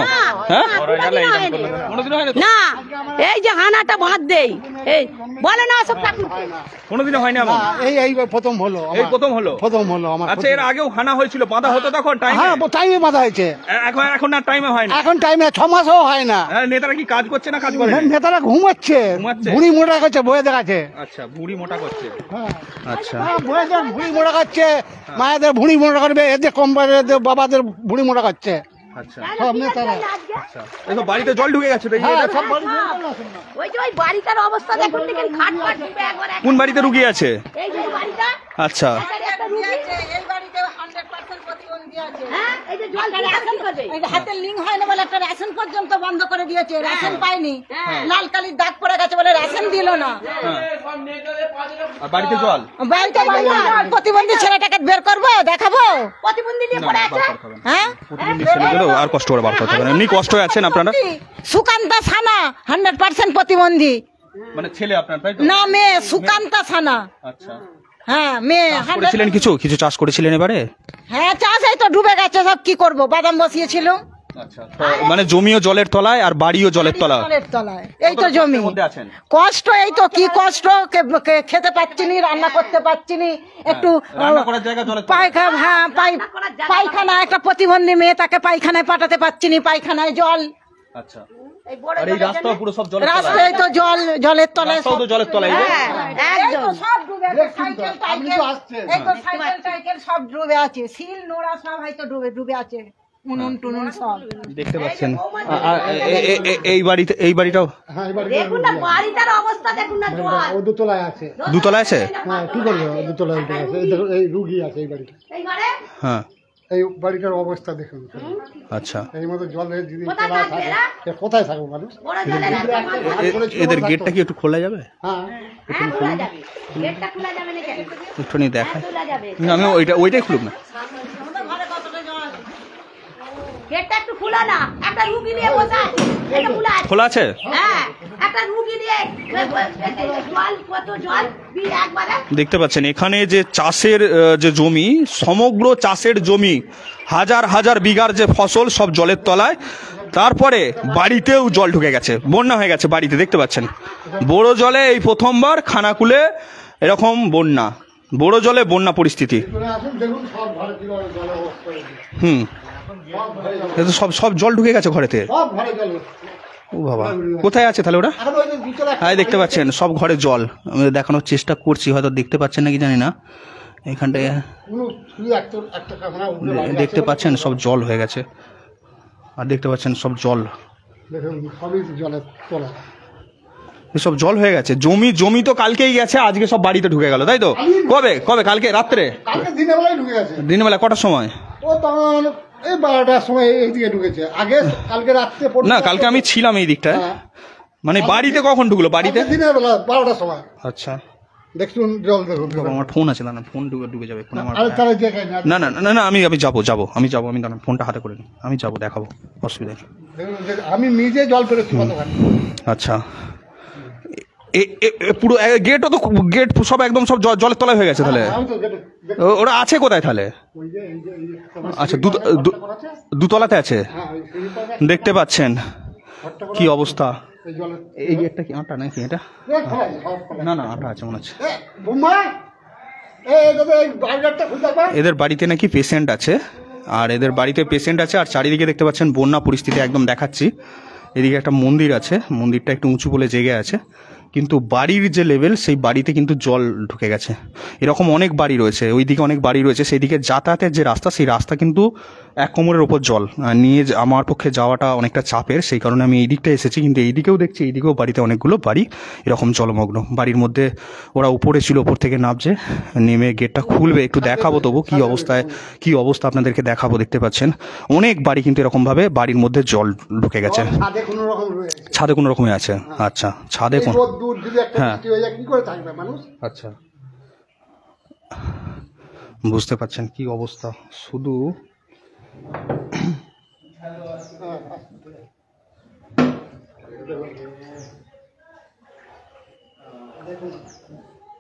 হ্যাঁ, না, এই যে হানাটা বাঁধ দেই, এই বলে না সব কোনোদিনও হয়নি এমন। এই প্রথম হলো আমার। আচ্ছা, এর আগেও হানা হয়েছিল, বাঁধা হতো তখন টাইমে বাঁধা হয়েছে। এখন না টাইমে হয় না, এখন টাইমে 6 মাসও হয় না। নেতারা কি কাজ করছে না কাজ করে? নেতারা ঘুমাচ্ছে, বুড়ি মোটা করছে, বয়ে দেখাচ্ছে। আচ্ছা, বুড়ি মোটা করছে। আচ্ছা, ভুড়ি মোটা করছে, মায়েদের ভুড়ি মোটা করবে, এদের কোম্পানিদের বাবাদের ভুড়ি মোটা করছে। আচ্ছা, সব নেতারা। আচ্ছা, বাড়িতে জল ঢুকে গেছে। ওই যে ওই বাড়িটার অবস্থা দেখুন, দেখেন খাট ফাট ঢুকে একবার। কোন বাড়িতে রুগী আছে? এই যে বাড়িটা। আচ্ছা, একটা রুগী আছে, এই বাড়িতে 100% প্রতিবন্ধী আছে। হ্যাঁ, এই যে জল রেশন করবে, এই যে হাতে লিঙ্ক হয় না বলে একটা রেশন পর্যন্ত বন্ধ করে দিয়েছে, রেশন পাইনি, লাল কালির দাগ পড়ে গেছে বলে রেশন দিল না। আর বাড়িতে জল, বাড়িতে প্রতিবন্ধী ছেলেটাকে বের করবো, দেখাবো প্রতিবন্ধী নিয়ে পড়ে আছে। হ্যাঁ, প্রতিবন্ধী ছেলেগুলো আর কষ্ট করে বার করতে পারেন, এমনি কষ্ট আছেন আপনারা। সুকান্ত সানা 100% প্রতিবন্ধী, মানে ছেলে আপনার, তাই তো? না, মেয়ে সুকান্তা সানা। আচ্ছা, হ্যাঁ, মেয়ে। করেছিলেন কিছু কিছু চাষ করেছিলেন এবারে? হ্যাঁ, চাষ এই তো ডুবে গেছে সব, কি করব, বাদাম বসিয়েছিল। আচ্ছা, মানে জমিও জলের তলায় আর বাড়িও জলের তলায়। জলের তলায়, এই তো জমি। আছেন কষ্ট, এই তো কি কষ্ট, খেতে পাচ্ছি নি, রান্না করতে পাচ্ছি নি, একটু রান্না করার জায়গা জলের তলায়। পায়খানা, হ্যাঁ পায়খানা, একটা প্রতিবন্ধী মেয়ে, তাকে পায়খানায় পাঠাতে পারছি নি, পায়খানায় জল। আচ্ছা, আর এই রাস্তা পুরো সব জলের তলায়। রাস্তায় তো জল, জলের তলায়, রাস্তাও তো জলের তলায়। একদম সব ডুবে আছে, সাইকেল টাইকেল, এই তো সাইকেল টাইকেল সব ডুবে আছে, শিল নোড়া সব হয়তো ডুবে আছে, উনুন টুনুন সব দেখতে পাচ্ছেন। এই বাড়িটাও দেখুন না, বাড়িটার অবস্থা দেখুন না, জল। ও দুতলায় আছে। দুতলায় আছে? হ্যাঁ, কি করবে, দুতলায় আছে। এই দেখো, এই রুগী আছে এই বাড়িটা। এই ঘরে হ্যাঁ, এই বাড়িটার অবস্থা দেখুন। আচ্ছা, এই মতো জলে যদি কোথায় তলায় থাকবে থাকে, এরা? এ কোথায় থাকবে মানুষ? বড় জলের একটা মাথা। এদের গেটটা কি একটু খোলা যাবে? হ্যাঁ, হ্যাঁ, খোলা যাবে, গেটটা খোলা যাবে না কেন? একটু নিয়ে দেখায়। খোলা যাবে, আমি ওইটাই খুলুক না। গেটটা একটু খোলা না, একটা রুগী নিয়ে বসে আছে, এটা খোলা আছে। খোলা আছে? হ্যাঁ, একটা রুগী নিয়ে জল, কত জল একবারে। দেখতে পাচ্ছেন এখানে যে চাষের যে জমি, সমগ্র চাষের জমি, হাজার হাজার বিঘার যে ফসল সব জলের তলায়। তারপরে বাড়িতেও জল ঢুকে গেছে, বন্যা হয়ে গেছে বাড়িতে। দেখতে পাচ্ছেন বড় জলে এই প্রথমবার খানাকুলে এরকম বন্যা, বড় জলে বন্যা পরিস্থিতি। দেখুন সব ঘরে কিভাবে জলের অবস্থা হয়েছে। হুম, সব জল ঢুকে গেছে ঘরেতে। সব ঘরে জল। ও বাবা, কোথায় আছে তাহলে ওরা? এখন ওই যে দুতলায় হ্যাঁ, দেখতে পাচ্ছেন সব ঘরে জল। আমি দেখানোর চেষ্টা করছি, হয়তো দেখতে পাচ্ছেন নাকি জানি না। এখানটায় শুধু একটা কামরা উপরে বাড়ি আছে। দেখতে পাচ্ছেন সব জল হয়ে গেছে, আর দেখতে পাচ্ছেন সব জল, দেখুন সবই জলের তলায়। সব জল হয়ে গেছে। জমি তো কালকেই গেছে, আজকে সব বাড়িতে ঢুকে গেল, তাই তো? কবে কালকে রাত্রে? কালকে দিনের বেলায় ঢুকে গেছে। দিনের বেলা কটার সময়? ও তখন এই 12টার সময় এইদিকে ঢুকেছে। আগে কালকে রাত্রে না, কালকে আমি ছিলাম এই দিকটায়। হ্যাঁ। মানে বাড়িতে কখন ঢুকলো? বাড়িতে কালকে দিনের বেলা 12টার সময়। আচ্ছা, দেখুন জল দেখুন। আমার ফোন আছে, দাঁড়ান, ফোন ডুবে যাবে ফোন আমার। আরে তাহলে দেখাই না। না, আমি যাবো, আমি দাঁড়ান, ফোনটা হাতে করে নিই, আমি যাবো, দেখাবো, অসুবিধা নেই। দেখুন, আমি নিজে জল পেরেছি কতখানি। আচ্ছা, পুরো গেট সব একদম সব জলের তলায় হয়ে গেছে তাহলে? আমি তো ওরা আছে কোথায় তাহলে? ওই যে এই যে আচ্ছা, দুতলাতে আছে। হ্যাঁ, ওই সিঁড়িটা দেখতে পাচ্ছেন কি অবস্থা। এই জলের এই গেটটা কি আটা নাকি এটা? খোলা আছে, সব খোলা। না, আটা আছে মনে হচ্ছে। বোমা এই বাইরেটা খুলতে পারবে? এদের বাড়িতে নাকি পেশেন্ট আছে, আর এদের বাড়িতে পেশেন্ট আছে, আর চারিদিকে দেখতে পাচ্ছেন বন্যা পরিস্থিতি একদম দেখাচ্ছি। এদিকে একটা মন্দির আছে, মন্দিরটা একটু উঁচু বলে জেগে আছে, কিন্তু বাড়ির যে লেভেল সেই বাড়িতে কিন্তু জল ঢুকে গেছে। এরকম অনেক বাড়ি রয়েছে, ওইদিকে অনেক বাড়ি রয়েছে, সেইদিকে যাতায়াতের যে রাস্তা, সেই রাস্তা কিন্তু এক কোমরের ওপর জল। নিয়ে আমার পক্ষে যাওয়াটা অনেকটা চাপের, সেই কারণে আমি এই দিকটা এসেছি। কিন্তু এইদিকেও দেখছি, এইদিকেও বাড়িতে অনেকগুলো বাড়ি এরকম জলমগ্ন। বাড়ির মধ্যে ওরা উপরে ছিল, ওপর থেকে নামছে, নেমে গেটটা খুলবে, একটু দেখাবো তবু কি অবস্থা আপনাদেরকে দেখাবো। দেখতে পাচ্ছেন অনেক বাড়ি কিন্তু এরকমভাবে বাড়ির মধ্যে জল ঢুকে গেছে। ছাদে কোনো রকম রয়েছে। ছাদে কোনো রকমে আছে? আচ্ছা, ছাদে কোন? দূর যদি একটা হ্যাঁ। বৃষ্টি হয়ে যায় কি করে থাকবে মানুষ? আচ্ছা, বুঝতে পারছেন কি অবস্থা। শুধু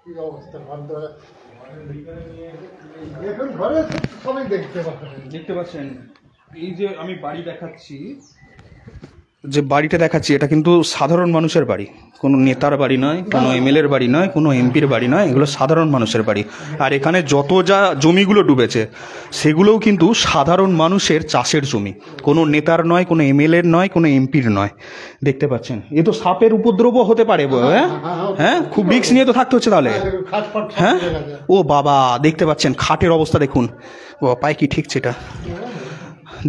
কি অবস্থা দেখুন, ঘরে সবাই দেখতে পাচ্ছেন এই যে আমি বাড়ি দেখাচ্ছি, যে বাড়িটা দেখাচ্ছি, এটা কিন্তু সাধারণ মানুষের বাড়ি, কোনো নেতার বাড়ি নয়, কোনো এমএলএর বাড়ি নয়, কোনো এমপির বাড়ি নয়, এগুলো সাধারণ মানুষের বাড়ি। আর এখানে যত যা জমিগুলো ডুবেছে সেগুলোও কিন্তু সাধারণ মানুষের চাষের জমি, কোনো নেতার নয়, কোনো এমএলএর নয়, কোনো এমপির নয়। দেখতে পাচ্ছেন এ তো সাপের উপদ্রব হতে পারে। হ্যাঁ, খুব রিস্ক নিয়ে তো থাকতে হচ্ছে তাহলে। হ্যাঁ, ও বাবা, দেখতে পাচ্ছেন খাটের অবস্থা দেখুন। ও পায় কি ঠিকছে এটা?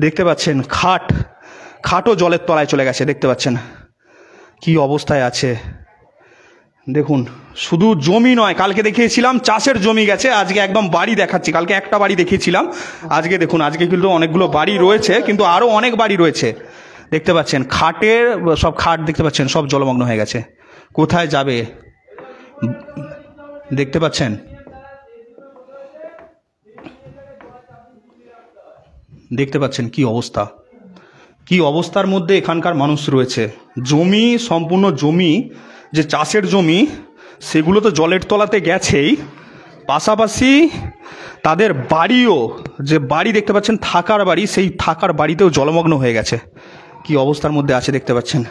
দেখতে পাচ্ছেন খাটও জলের তলায় চলে গেছে। দেখতে পাচ্ছেন কি অবস্থায় আছে দেখুন। শুধু জমি নয়, কালকে দেখিয়েছিলাম চাষের জমি গেছে, আজকে একদম বাড়ি দেখাচ্ছি। কালকে একটা বাড়ি দেখিয়েছিলাম, আজকে দেখুন, আজকে কিন্তু অনেকগুলো বাড়ি রয়েছে, কিন্তু আরও অনেক বাড়ি রয়েছে। দেখতে পাচ্ছেন সব খাট দেখতে পাচ্ছেন সব জলমগ্ন হয়ে গেছে। কোথায় যাবে দেখতে পাচ্ছেন। দেখতে পাচ্ছেন কি অবস্থার মধ্যে এখানকার মানুষ রয়েছে। জমি, সম্পূর্ণ জমি যে চাষের জমি সেগুলো তো জলের তলাতে গেছেই, পাশাপাশি তাদের বাড়িও, যে বাড়ি দেখতে পাচ্ছেন থাকার বাড়ি, সেই থাকার বাড়িতেও জলমগ্ন হয়ে গেছে। কি অবস্থার মধ্যে আছে দেখতে পাচ্ছেন।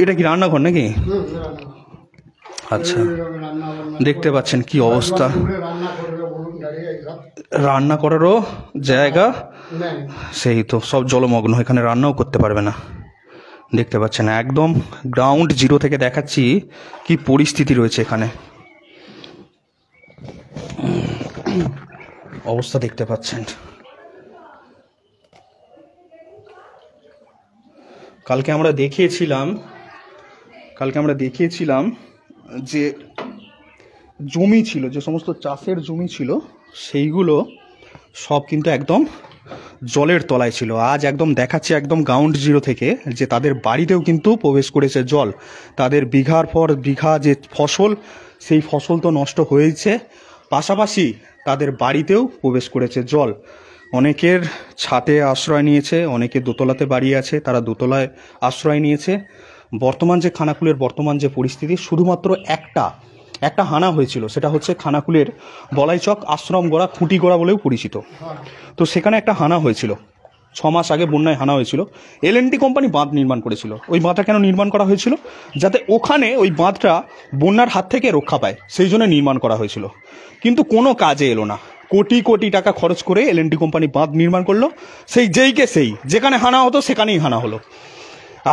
এটা কি রান্নাঘর নাকি? আচ্ছা, দেখতে পাচ্ছেন কি অবস্থা, রান্না করারও জায়গা সেই তো সব জলমগ্ন, এখানে রান্নাও করতে পারবে না। দেখতে পাচ্ছেন একদম গ্রাউন্ড জিরো থেকে দেখাচ্ছি কি পরিস্থিতি রয়েছে এখানে, অবস্থা দেখতে পাচ্ছেন। কালকে আমরা দেখিয়েছিলাম যে জমি ছিল, যে সমস্ত চাষের জমি ছিল সেইগুলো সব কিন্তু একদম জলের তলায় ছিল। আজ একদম দেখাচ্ছে একদম গ্রাউন্ড জিরো থেকে যে তাদের বাড়িতেও কিন্তু প্রবেশ করেছে জল। তাদের বিঘার পর বিঘা যে ফসল, সেই ফসল তো নষ্ট হয়েছে, পাশাপাশি তাদের বাড়িতেও প্রবেশ করেছে জল। অনেকের ছাদে আশ্রয় নিয়েছে, অনেকে দোতলাতে বাড়ি আছে, তারা দোতলায় আশ্রয় নিয়েছে। বর্তমান যে খানাকুলের বর্তমান যে পরিস্থিতি, শুধুমাত্র একটা হানা হয়েছিল, সেটা হচ্ছে খানাকুলের বলাইচক আশ্রমগড়া, খুঁটিগড়া বলেও পরিচিত। তো সেখানে একটা হানা হয়েছিল 6 মাস আগে, বন্যায় হানা হয়েছিল। L&T কোম্পানি বাঁধ নির্মাণ করেছিল। ওই বাঁধটা কেন নির্মাণ করা হয়েছিল? যাতে ওখানে ওই বাঁধটা বন্যার হাত থেকে রক্ষা পায়, সেই জন্য নির্মাণ করা হয়েছিল। কিন্তু কোনো কাজে এলো না। কোটি কোটি টাকা খরচ করে L&T কোম্পানি বাঁধ নির্মাণ করলো, সেই যেখানে হানা হতো সেখানেই হানা হলো।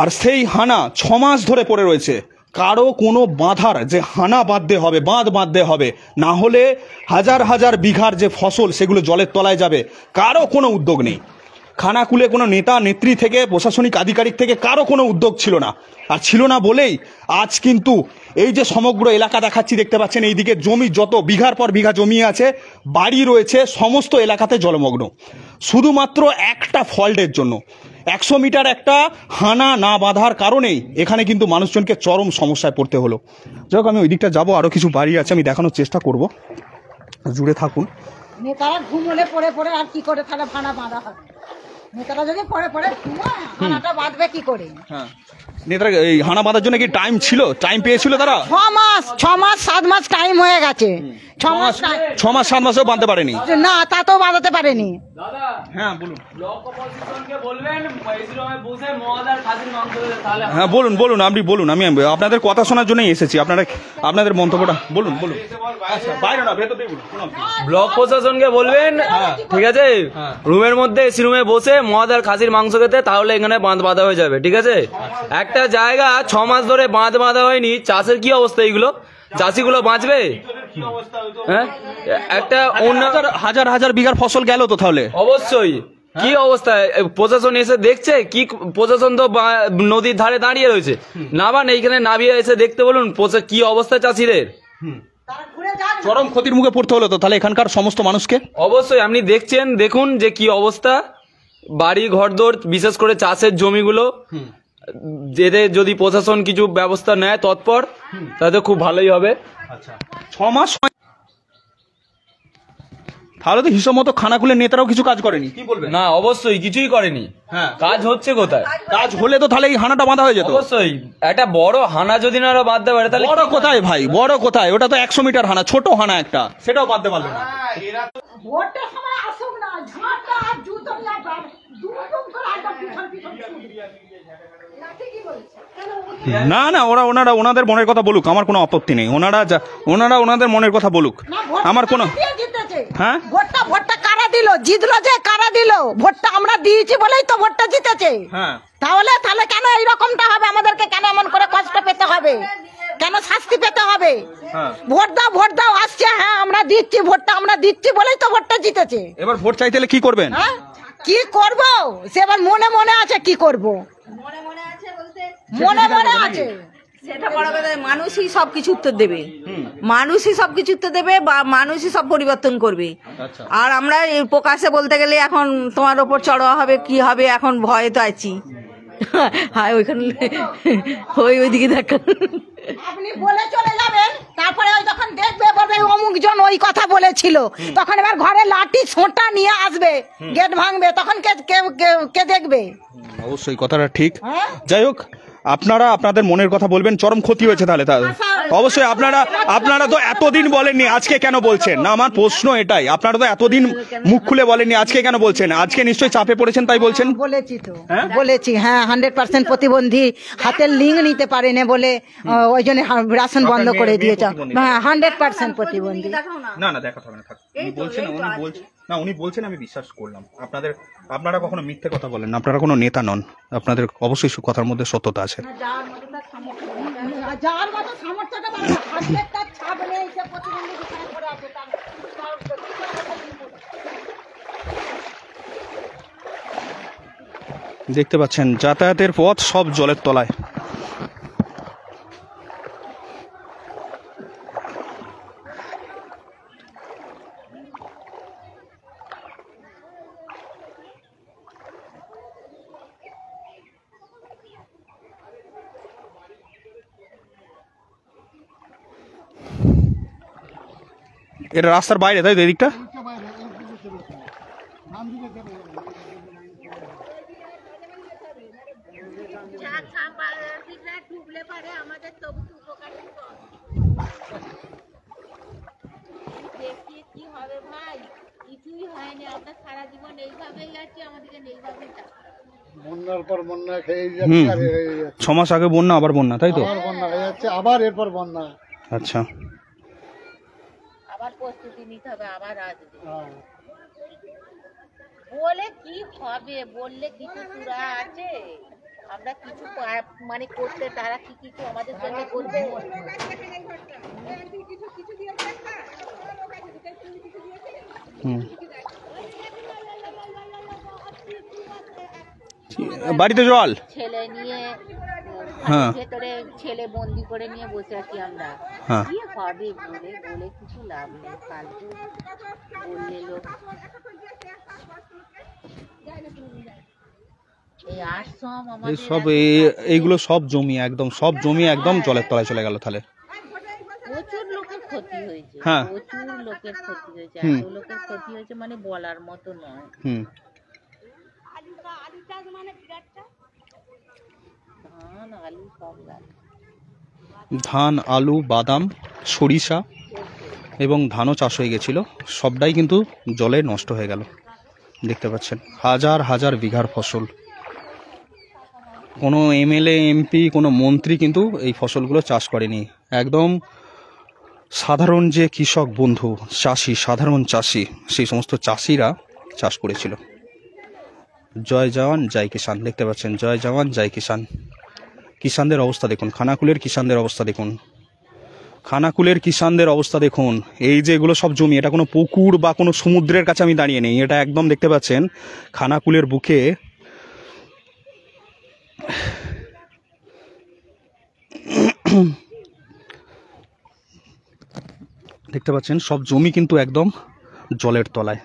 আর সেই হানা 6 মাস ধরে পড়ে রয়েছে। কারো কোনো বাঁধার যে হানা বাঁধ বাঁধতে হবে, না হলে হাজার হাজার বিঘার যে ফসল সেগুলো জলের তলায় যাবে। কারো কোনো উদ্যোগ নেই। খানাকুলে কোনো নেতা নেত্রী থেকে, প্রশাসনিক আধিকারিক থেকে কারো কোনো উদ্যোগ ছিল না। আর ছিল না বলেই আজ কিন্তু এই যে সমগ্র এলাকা দেখাচ্ছি, দেখতে পাচ্ছেন এইদিকে জমি, যত বিঘার পর বিঘা জমি আছে, বাড়ি রয়েছে, সমস্ত এলাকাতে জলমগ্ন। শুধুমাত্র একটা ফল্টের জন্য 100 মিটার একটা হানা না বাঁধার কারণেই এখানে কিন্তু মানুষজনকে চরম সমস্যায় পড়তে হলো। যাই হোক, আমি ওই দিকটা যাবো, আরও কিছু বাড়ি আছে, আমি দেখানোর চেষ্টা করব, জুড়ে থাকুন। নেতারা ঘুমলে পড়ে পড়ে আর কি করে তাহলে ভাড়া বাঁধা হবে? নেতারা যদি পড়ে পড়ে হানাটা বাঁধবে কি করে? হ্যাঁ, নেতারা এই হানা বাঁধার জন্য কি টাইম পেয়েছিল তারা? 6 মাস 7 মাস টাইম হয়ে গেছে। 6 মাস 7 মাসেও বাঁধতে পারেনি না, তা তো বাঁধাতে পারেনি। হ্যাঁ বলুন। হ্যাঁ বলুন আপনি বলুন, আমি আপনাদের কথা শোনার জন্যই এসেছি। আপনাদের মন্তব্যটা বলুন। ব্লক প্রশাসনকে বলবেন, ঠিক আছে, রুমের মধ্যে এসি রুমে বসে মদ আর খাসির মাংস খেতে, তাহলে এখানে বাঁধ বাঁধা হয়ে যাবে। ঠিক আছে, একটা জায়গা 6 মাস ধরে বাঁধ বাঁধা হয়নি, চাষের কি অবস্থা? এইগুলো চাষিগুলো বাঁচবে? হ্যাঁ, একটা হাজার হাজার বিঘার ফসল গেল তো তাহলে অবশ্যই। কি অবস্থা? প্রশাসন এসে দেখছে কি? প্রশাসন তো নদীর ধারে দাঁড়িয়ে রয়েছে, নাবান এইখানে নাবিয়ে এসে দেখতে বলুন কি অবস্থা চাষিদের। চরম ক্ষতির মুখে পড়তে হলো তো তাহলে এখানকার সমস্ত মানুষকে। অবশ্যই আপনি দেখুন যে কি অবস্থা, বাড়ি ঘরদোর, বিশেষ করে চাষের জমিগুলো। এদের যদি প্রশাসন কিছু ব্যবস্থা নেয় তৎপর, তাতে খুব ভালোই হবে। 6 মাস তাহলে তো হিসাব মতো খানাকুলের নেতারাও কিছু কাজ করেনি, কি বলবেন? না, অবশ্যই কিছুই করেনি। হ্যাঁ, কাজ হচ্ছে কোথায়? কাজ হলে তো তাহলে এই হানাটা বাঁধা হয়ে যেত। অবশ্যই একটা বড় হানা যদি না বাঁধতে পারে তাহলে বড় কোথায় ভাই, বড় কোথায়? ওটা তো 100 মিটার হানা, ছোট হানা একটা, সেটাও বাঁধতে পারবে না। ভোটের সময় আসুক না, ঝাঁটা আর জুতো নিয়ে দুম করে একদম পিছন পিছন না না, ওনারা ওনাদের মনের কথা বলুক, আমার কোনো আপত্তি নেই। ওনারা ওনাদের মনের কথা বলুক, আমার কোনো। হ্যাঁ, ভোটটা কারা দিল? জিতলো যে কারা দিল? ভোটটা আমরা দিয়েছি বলেই তো ভোটটা জিতেছে। হ্যাঁ, তাহলে কেন এইরকমটা হবে? আমাদেরকে কেন এমন করে কষ্ট পেতে হবে? কেন শাস্তি পেতে হবে? ভোট দাও আসছে, হ্যাঁ আমরা দিচ্ছি, ভোটটা আমরা দিচ্ছি বলেই তো ভোটটা জিতেছে। এবার ভোট চাইতে হলে কি করবেন? কি করব সে এবার মনে আছে, কি করব মনে আছে সেটা বড় কথা। মানুষই সবকিছু উত্তর দেবে, মানুষই সবকিছু উত্তর দেবে, বা মানুষই সব পরিবর্তন করবে। আর আমরা প্রকাশ্যে বলতে গেলে এখন তোমার ওপর চড়া হবে কি হবে, এখন ভয়ে তো আছি। হ্যাঁ, ওইখানে ওইদিকে দেখ, আপনি বলে চলে যাবেন, তারপরে ওই যখন দেখবে বলবে অমুক জন ওই কথা বলেছিল, তখন এবার ঘরে লাঠি ছোঁটা নিয়ে আসবে, গেট ভাঙবে, তখন কে দেখবে? অবশ্যই কথাটা ঠিক। যাই হোক, আপনারা আপনাদের মনের কথা বলবেন। চরম ক্ষতি হয়েছে তাহলে অবশ্যই আপনারা তো এতদিন বলেননি, আজকে কেন বলছেন? না, আমার প্রশ্ন এটাই, আপনারা তো এতদিন মুখ খুলে বলেননি, আজকে কেন বলছেন? আজকে নিশ্চয়ই চাপে পড়েছেন তাই বলছেন। বলেছি তো, বলেছি, হ্যাঁ 100% প্রতিবন্ধী, হাতের লিঙ্ক নিতে পারে না বলে ওই জন্য রাশন বন্ধ করে দিয়েছে। হ্যাঁ 100% প্রতিবন্ধী। না না, দেখাতে হবে না, থাক। উনি বলছেন, আমি বিশ্বাস করলাম। আপনারা কখনো মিথ্যে কথা বলেন না, আপনারা কোনো নেতা নন, আপনাদের অবশ্যই কথার মধ্যে সত্যতা আছে। যার মতো সামর্থ্যটা তার ছাপ নেই, সে প্রতিবন্ধী করে আছে। দেখতে পাচ্ছেন যাতায়াতের পথ সব জলের তলায়। এটা রাস্তার বাইরে, তাই তো এদিকটা? বন্যার পর বন্যা খেয়ে যাচ্ছে, 6 মাস আগে বন্যা, আবার বন্যা, তাই তো? বন্যা হয়ে যাচ্ছে, আবার এরপর বন্যা। আচ্ছা, আবার প্রস্তুতি নিতে হবে, আবার আসবে। বলে কি হবে, বললে কিছু পুরা আছে, আমরা কিছু মানে করতে, তারা কি কিছু আমাদের জন্য করবে? বাড়িতে জল, ছেলে নিয়ে ভেতরে ছেলে বন্দি করে নিয়ে বসে আছি আমরা। কি হবে বলে বলে কিছু লাভ নেই, ফালতু বললে লোক। এইগুলো সব জমি একদম, সব জমি একদম জলের তলায় চলে গেল। তাহলে প্রচুর লোকের ক্ষতি হয়েছে, হ্যাঁ প্রচুর লোকের ক্ষতি হয়েছে, এত লোকের ক্ষতি হয়েছে মানে বলার মতো নয়। ধান, আলু, বাদাম, সরিষা এবং ধানও চাষ হয়ে গেছিল, সবটাই কিন্তু জলে নষ্ট হয়ে গেল। দেখতে পাচ্ছেন হাজার হাজার বিঘার ফসল। কোনো এমএলএ, এমপি, কোনো মন্ত্রী কিন্তু এই ফসলগুলো চাষ করেনি। একদম সাধারণ যে কৃষক বন্ধু, চাষি, সাধারণ চাষি, সেই সমস্ত চাষিরা চাষ করেছিল। জয় জওয়ান জয় কিষান। দেখতে পাচ্ছেন জয় জওয়ান জয় কিষান। কিষানদের অবস্থা দেখুন, খানাকুলের কিষানদের অবস্থা দেখুন, খানাকুলের কিষানদের অবস্থা দেখুন। এই যে এগুলো সব জমি, এটা কোনো পুকুর বা কোনো সমুদ্রের কাছে আমি দাঁড়িয়ে নেই, এটা একদম দেখতে পাচ্ছেন খানাকুলের বুকে। দেখতে পাচ্ছেন সব জমি কিন্তু একদম জলের তলায়।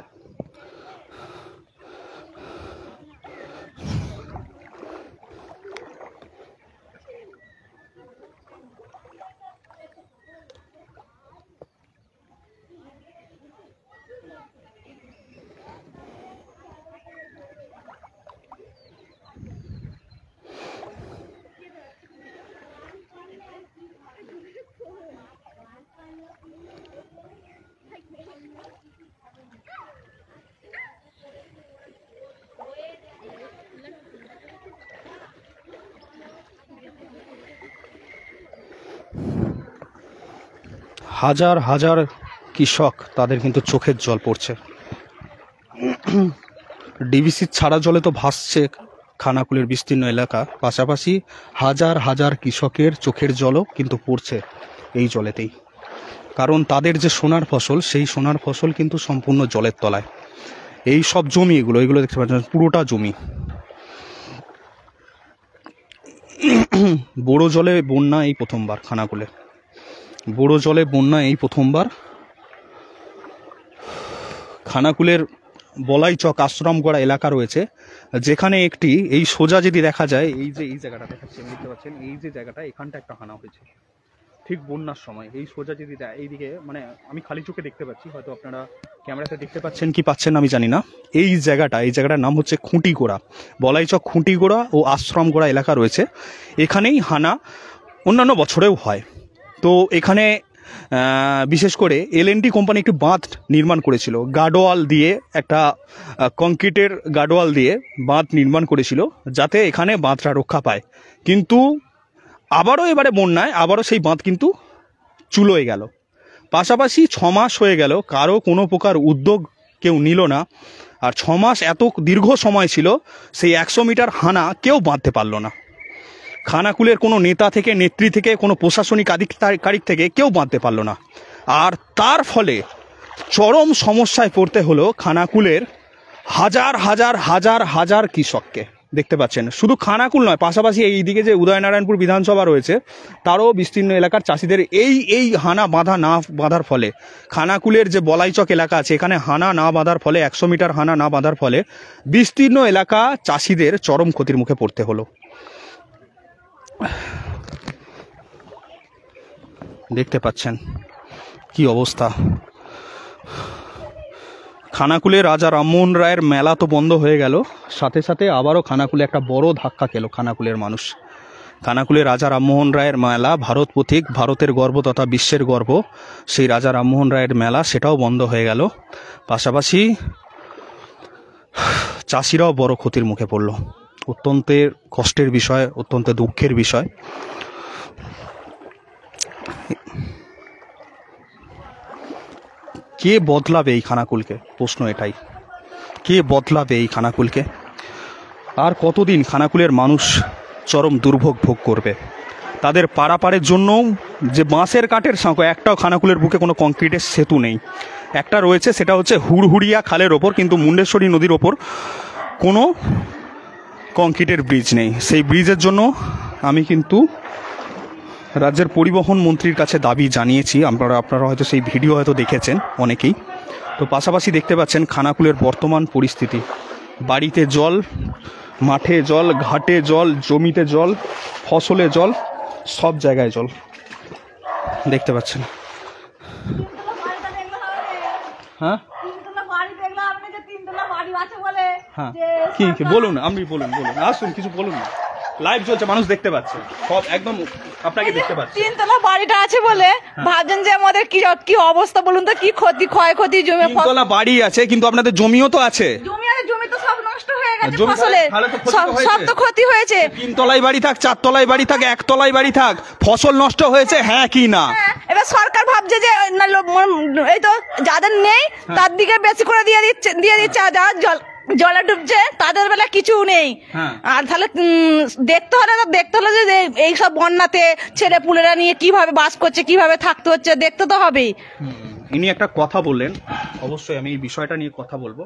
হাজার হাজার কৃষক, তাদের কিন্তু চোখের জল পড়ছে। ডিবিসির ছাড়া জলে তো ভাসছে খানাকুলের বিস্তীর্ণ এলাকা, পাশাপাশি হাজার হাজার কৃষকের চোখের জলও কিন্তু পড়ছে এই জলেতেই। কারণ তাদের যে সোনার ফসল, সেই সোনার ফসল কিন্তু সম্পূর্ণ জলের তলায়। এই সব জমি, এগুলো দেখতে পাচ্ছেন পুরোটা জমি। বড় জলে বন্যা এই প্রথমবার খানাকুলে, বড় জলে বন্যা এই প্রথমবার। খানাকুলের বলাইচক আশ্রমগড়া এলাকা রয়েছে, যেখানে একটি এই সোজা যদি দেখা যায়, এই যে এই জায়গাটা দেখাচ্ছে, দেখতে পাচ্ছেন এই যে জায়গাটা, এখানটা একটা হানা হয়েছে। ঠিক ঠিক বন্যার সময় এই সোজা যদি এইদিকে মানে আমি খালি চোখে দেখতে পাচ্ছি, হয়তো আপনারা ক্যামেরাতে দেখতে পাচ্ছেন কি পাচ্ছেন আমি জানি না, এই জায়গাটার নাম হচ্ছে খুঁটিগোড়া, বলাইচক খুঁটিগোড়া ও আশ্রমগোড়া এলাকা রয়েছে। এখানেই হানা অন্যান্য বছরেও হয়। তো এখানে বিশেষ করে এলএনটি কোম্পানি একটি বাঁধ নির্মাণ করেছিল, গার্ডওয়াল দিয়ে, একটা কংক্রিটের গার্ডওয়াল দিয়ে বাঁধ নির্মাণ করেছিল যাতে এখানে বাঁধটা রক্ষা পায়। কিন্তু আবারও এবারে বন্যায় আবারও সেই বাঁধ কিন্তু চুলোয় গেল। পাশাপাশি 6 মাস হয়ে গেল, কারো কোনো প্রকার উদ্যোগ কেউ নিল না। আর 6 মাস এত দীর্ঘ সময় ছিল, সেই 100 মিটার হানা কেউ বাঁধতে পারল না। খানাকুলের কোনো নেতা থেকে, নেত্রী থেকে, কোনো প্রশাসনিক আধিকারিক থেকে কেউ বাঁধতে পারল না। আর তার ফলে চরম সমস্যায় পড়তে হলো খানাকুলের হাজার হাজার হাজার হাজার কৃষককে। দেখতে পাচ্ছেন শুধু খানাকুল নয়, পাশাপাশি এইদিকে যে উদয়নারায়ণপুর বিধানসভা রয়েছে তারও বিস্তীর্ণ এলাকার চাষিদের এই হানা বাঁধা না বাঁধার ফলে, খানাকুলের যে বলাইচক এলাকা আছে এখানে হানা না বাঁধার ফলে, 100 মিটার হানা না বাঁধার ফলে বিস্তীর্ণ এলাকা চাষিদের চরম ক্ষতির মুখে পড়তে হলো। দেখতে পাচ্ছেন কি অবস্থা। খানাকুলে রাজা রামমোহন রায়ের মেলা তো বন্ধ হয়ে গেল, সাথে সাথে আবারও খানাকুলে একটা বড় ধাক্কা খেলো খানাকুলের মানুষ। খানাকুলে রাজা রামমোহন রায়ের মেলা, ভারত পথিক, ভারতের গর্ব তথা বিশ্বের গর্ব, সেই রাজা রামমোহন রায়ের মেলা সেটাও বন্ধ হয়ে গেল। পাশাপাশি চাষিরাও বড় ক্ষতির মুখে পড়ল। অত্যন্ত কষ্টের বিষয়, অত্যন্ত দুঃখের বিষয়। কে বদলাবে এই খানাকুলকে? প্রশ্ন এটাই, কে বদলাবে এই খানাকুলকে? আর কতদিন খানাকুলের মানুষ চরম দুর্ভোগ ভোগ করবে? তাদের পারাপারের জন্য যে বাঁশের কাঠের সাঁকো, একটাও খানাকুলের বুকে কোনো কংক্রিটের সেতু নেই। একটা রয়েছে, সেটা হচ্ছে হুড়হুড়িয়া খালের ওপর, কিন্তু মুন্ডেশ্বরী নদীর ওপর কোনো কংক্রিটের ব্রিজ নেই। সেই ব্রিজের জন্য আমি কিন্তু রাজ্যের পরিবহন মন্ত্রীর কাছে দাবি জানিয়েছি। আপনারা হয়তো সেই ভিডিও হয়তো দেখেছেন অনেকেই। তো পাশাপাশি দেখতে পাচ্ছেন খানাকুলের বর্তমান পরিস্থিতি, বাড়িতে জল, মাঠে জল, ঘাটে জল, জমিতে জল, ফসলে জল, সব জায়গায় জল দেখতে পাচ্ছেন। হ্যাঁ হ্যাঁ কি বলুন, আপনি বলুন, আসুন, কিছু বলুন না। লাইভ চলছে, মানুষ দেখতে পাচ্ছে, সব একদম আপনাকে দেখতে পাচ্ছে। 3 তলা বাড়িটা আছে বলে ভাবছেন যে আমাদের কি অবস্থা বলুন তো, কি ক্ষতি, ক্ষয়ক্ষতি, জমি 3 তলা বাড়ি আছে, কিন্তু আপনাদের জমিও তো আছে। জমি তো সব নষ্ট হয়ে গেছে, ফসলের সব তো ক্ষতি হয়েছে। 3 তলায় বাড়ি থাক, 4 তলায় বাড়ি থাক, 1 তলায় বাড়ি থাক, ফসল নষ্ট হয়েছে, হ্যাঁ কি না? এবার সরকার ভাবছে যে এই তো যাদের নেই তার দিকে বেশি করে দিয়ে দিচ্ছে, আর যারা জলে ডুবছে তাদের বেলা কিছু নেই। আর তাহলে দেখতে হলে যে এই সব বন্যাতে ছেলে পুলেরা নিয়ে কিভাবে বাস করছে, কিভাবে থাকতে হচ্ছে, দেখতে তো হবেই। ইনি একটা কথা বললেন, অবশ্যই আমি এই বিষয়টা নিয়ে কথা বলবো।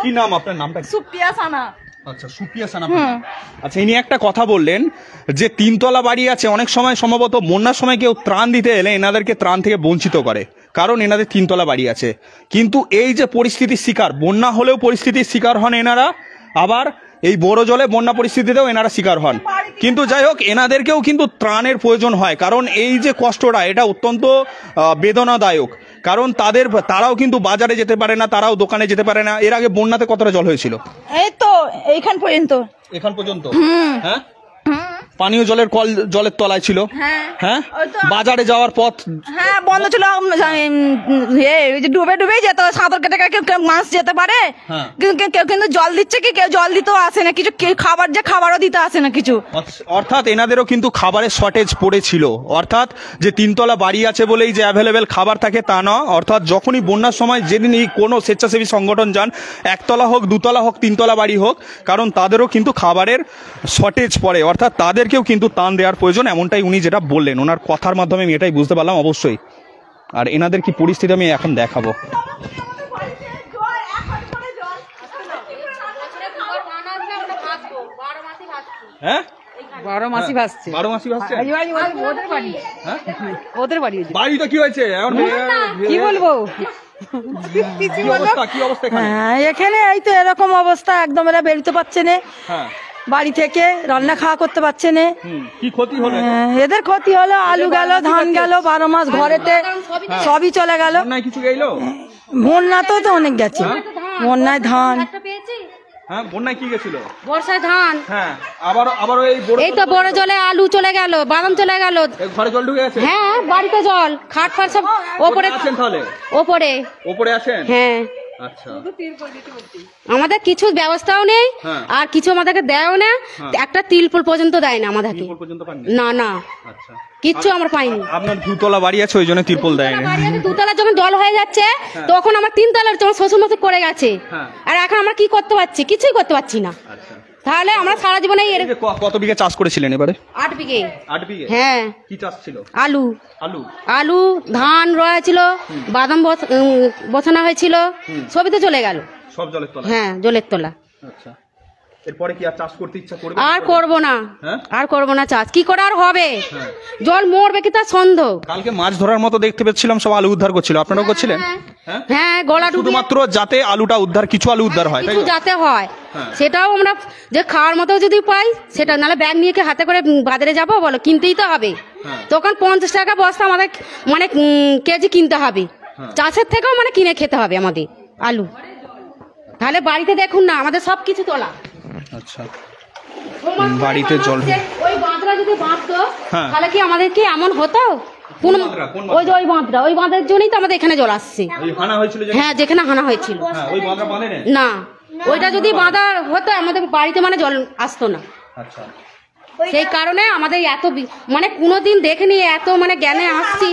কি নাম আপনার? নামটা? সুপ্রিয়া সানা। আচ্ছা, সুপ্রিয়া সানা। আচ্ছা, ইনি একটা কথা বললেন যে 3 তলা বাড়ি আছে, অনেক সময় সম্ভবত বন্যার সময় কেউ ত্রাণ দিতে এলে এনাদেরকে ত্রাণ থেকে বঞ্চিত করে, কারণ এনাদের 3 তলা বাড়ি আছে। কিন্তু এই যে পরিস্থিতির শিকার, বন্যা হলেও পরিস্থিতির শিকার হন এনারা, আবার এই বড় জলে বন্যা পরিস্থিতিতেও এনারা শিকার হন। কিন্তু যাই হোক, এনাদেরকেও কিন্তু ত্রাণের প্রয়োজন হয়, কারণ এই যে কষ্টটা এটা অত্যন্ত বেদনাদায়ক। কারণ তারাও কিন্তু বাজারে যেতে পারে না, তারাও দোকানে যেতে পারে না। এর আগে বন্যাতে কতটা জল হয়েছিল? এই তো এইখান পর্যন্ত। হ্যাঁ, পানীয় জলের কল জলের তলায় ছিল। হ্যাঁ, বাজারে যাওয়ার পথ বন্ধ ছিল, ডুবে যেত, সাঁতার কেটে কেউ মাছ যেতে পারে, কেউ কিন্তু জল দিচ্ছে কি, কেউ জল দিতেও আসে না, কিছু খাবারও দিতে আসে না কিছু। অর্থাৎ এনাদেরও কিন্তু খাবারের শর্টেজ পড়েছিল। অর্থাৎ যে 3 তলা বাড়ি আছে বলেই যে অ্যাভেলেবেল খাবার থাকে তা না। অর্থাৎ যখনই বন্যার সময় যেদিনই কোনো স্বেচ্ছাসেবী সংগঠন যান, 1 তলা হোক, 2 তলা হোক, 3 তলা বাড়ি হোক, কারণ তাদেরও কিন্তু খাবারের শর্টেজ পড়ে। অর্থাৎ তাদেরকেও কিন্তু ত্রাণ দেওয়ার প্রয়োজন, এমনটাই উনি যেটা বললেন। ওনার কথার মাধ্যমে আমি এটাই বুঝতে পারলাম অবশ্যই। আর এনাদের কি পরিস্থিতি আমি এখন দেখাবো। হ্যাঁ, 12 মাসই ভাসছে। 12 মাসই ভাসছে। ওদের বাড়ি বাড়ি তো কি হয়েছে এখন? কি বলবো, কি অবস্থা? এখানে এই তো এরকম অবস্থা, একদম এরা বেরোতে পারছে না। বাড়ি থেকে রান্না খাওয়া করতে পারছে না। কি ক্ষতি হলো? এদের ক্ষতি হলো, আলু গেল, ধান গেল, 12 মাস ঘরেতে সবই চলে গেল। কিছু গেলো? বন্যা তো অনেক গেছে, বন্যায় ধান। হ্যাঁ, বন্যায় কি গেছিল? বর্ষায় ধান। হ্যাঁ, আবার এই তো বড় জলে আলু চলে গেল, বাদাম চলে গেল। ঘরে জল ঢুকে গেছে? হ্যাঁ, বাড়িতে জল, খাট ফাট সব ওপরে আছেন তাহলে? ওপরে আছেন? হ্যাঁ। আচ্ছা, আমাদের কিছু ব্যবস্থাও নেই, আর কিছু আমাদেরকে দেয়ও না। একটা তিলপুল পর্যন্ত দেয় না আমাদেরকে। না না, কিচ্ছু আমরা পাইনি। আপনার দুতলা বাড়ি আছে, ওই জন্য তিরপল দেয় না। দুতলা যখন জল হয়ে যাচ্ছে তখন আমার 3 তলার তোমার শ্বশুর মশাই করে গেছে, আর এখন আমরা কি করতে পারছি? কিছুই করতে পারছি না। তাহলে আমরা সারা জীবনে কত বিঘা চাষ করেছিলেন এবারে? 8 বিঘে। 8 বিঘে? হ্যাঁ। কি চাষ ছিল? আলু, ধান রয়েছিল, বাদাম বসানো হয়েছিল, সবই তো চলে গেল। সব জলের তলা? হ্যাঁ, জলের তলা। আচ্ছা, এরপরে কি আর চাষ করতে ইচ্ছা করবে? আর করবো না চাষ। কি করে আর হবে? জল মরবে কি তার সন্দেহ। কালকে মাছ ধরার মতো দেখতে পেয়েছিলাম, সব আলু উদ্ধার করছিল, আপনারাও করছিলেন? হ্যাঁ, গলা শুধুমাত্র যাতে আলুটা উদ্ধার, কিছু আলু উদ্ধার হয়, কিছু যাতে হয়, সেটাও আমরা যে খাওয়ার মতো যদি পাই সেটা, নাহলে ব্যাগ নিয়ে হাতে করে বাজারে যাবো, বলো কিনতেই তো হবে। তখন 50 টাকা বস্তা আমাদের মানে কেজি কিনতে হবে। চাষের থেকেও মানে কিনে খেতে হবে আমাদের আলু। তাহলে বাড়িতে দেখুন না, আমাদের সবকিছু তোলা। আচ্ছা, বাড়িতে জল, ওই বাঁধরা যদি বাঁধতো তাহলে কি আমাদের কি এমন হতো? ওই বাঁধের জন্যই তো আমাদের এখানে জল আসছে। হ্যাঁ, যেখানে হানা হয়েছিল। না, ওইটা যদি বাঁধা হতো আমাদের বাড়িতে মানে জল আসতো না। সেই কারণে আমাদের এত মানে কোনোদিন দেখিনি, এত মানে জ্ঞানে আসছি,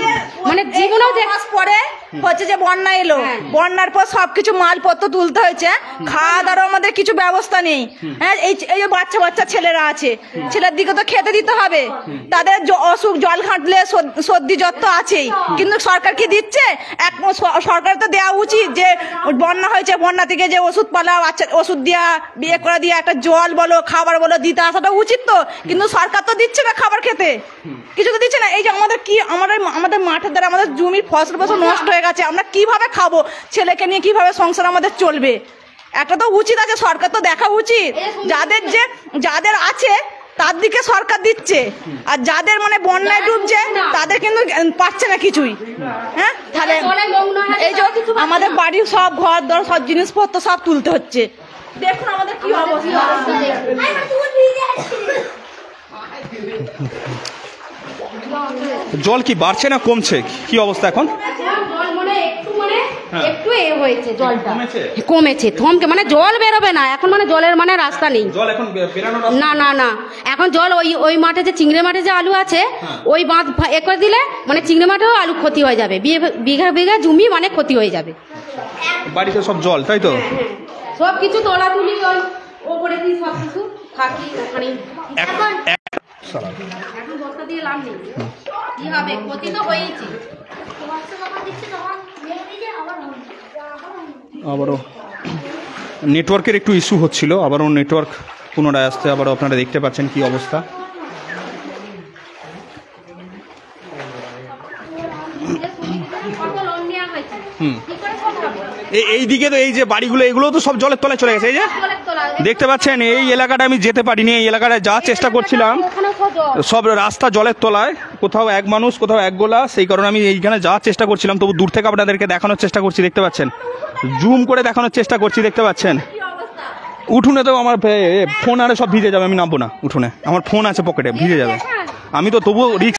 মানে জীবনেও মাস পরে হচ্ছে যে বন্যা এলো, বন্যার পর সবকিছু মালপত্র তুলতে হয়েছে, খাওয়া দাওয়ার আমাদের কিছু ব্যবস্থা নেই। হ্যাঁ, এই যে বাচ্চা ছেলেরা আছে, ছেলের দিকে তো খেতে দিতে হবে, তাদের অসুখ, জল ঘাঁটলে সর্দি জ্বর তো আছেই, কিন্তু সরকার কি দিচ্ছে? সরকার তো দেওয়া উচিত যে বন্যা হয়েছে, বন্যা থেকে যে ওষুধ পালা, ওষুধ দিয়া, বিয়ে করে দিয়া একটা জল বলো, খাবার বলো দিতে আসাটা উচিত তো, কিন্তু সরকার তো দিচ্ছে না খাবার খেতে, কিছু তো দিচ্ছে না। এই যে আমাদের মাঠের দ্বারা আমাদের জমির ফসল নষ্ট হয়ে গেছে, আমরা কিভাবে খাবো? ছেলেকে নিয়ে কিভাবে সংসার আমাদের চলবে? একটা তো উচিত আছে, সরকার তো দেখা উচিত যাদের আছে তার দিকে সরকার দিচ্ছে, আর যাদের মানে বন্যায় ডুবছে তাদের কিন্তু পাচ্ছে না কিছুই। হ্যাঁ, তাহলে এই যে আমাদের বাড়ির সব ঘর দর সব জিনিসপত্র সব তুলতে হচ্ছে, দেখুন আমাদের কি অবস্থা। জল কি বাড়ছে না কমছে? কি অবস্থা এখন? একটু হয়েছে, জলটা কমেছে, থমকে মানে জল বেরোবে না এখন, মানে জলের মানে রাস্তা নেই। না, এখন জল ওই মাঠে যে চিংড়ি মাঠে যে আলু আছে, ওই বাঁধ করে দিলে মানে চিংড়ি মাঠেও আলু ক্ষতি হয়ে যাবে, বিঘা জমি মানে ক্ষতি হয়ে যাবে। বাড়িতে সব জল, তাই তো? সবকিছু তোলা তুলি ওপরে দিয়ে সবকিছু থাকি ওখানে। এখন বস্তা দিয়ে লাভ নেই, কি হবে? ক্ষতি তো হয়েছে। আবারও নেটওয়ার্কের একটু ইস্যু হচ্ছিল, আবারও নেটওয়ার্ক পুনরায় আসতে, আবারও আপনারা দেখতে পাচ্ছেন কি অবস্থা। এই দিকে তো এই যে বাড়িগুলো, এগুলো তো সব জলের তলায় চলে গেছে। এই যে দেখতে পাচ্ছেন, এই এলাকাটা আমি যেতে পারিনি, এই এলাকাটায় যাওয়ার চেষ্টা করছিলাম, সব রাস্তা জলের তলায়, কোথাও এক মানুষ, কোথাও এক গোলা, সেই কারণে আমি এইখানে যাওয়ার চেষ্টা করছিলাম, তবু দূর থেকে আপনাদেরকে দেখানোর চেষ্টা করছি, দেখতে পাচ্ছেন, জুম করে দেখানোর চেষ্টা করছি, দেখতে পাচ্ছেন। উঠোনে তো আমার ফোন আরে সব ভিজে যাবে, আমি নামবো না উঠোনে, আমার ফোন আছে পকেটে, ভিজে যাবে, আমি তো তবুও রিস্ক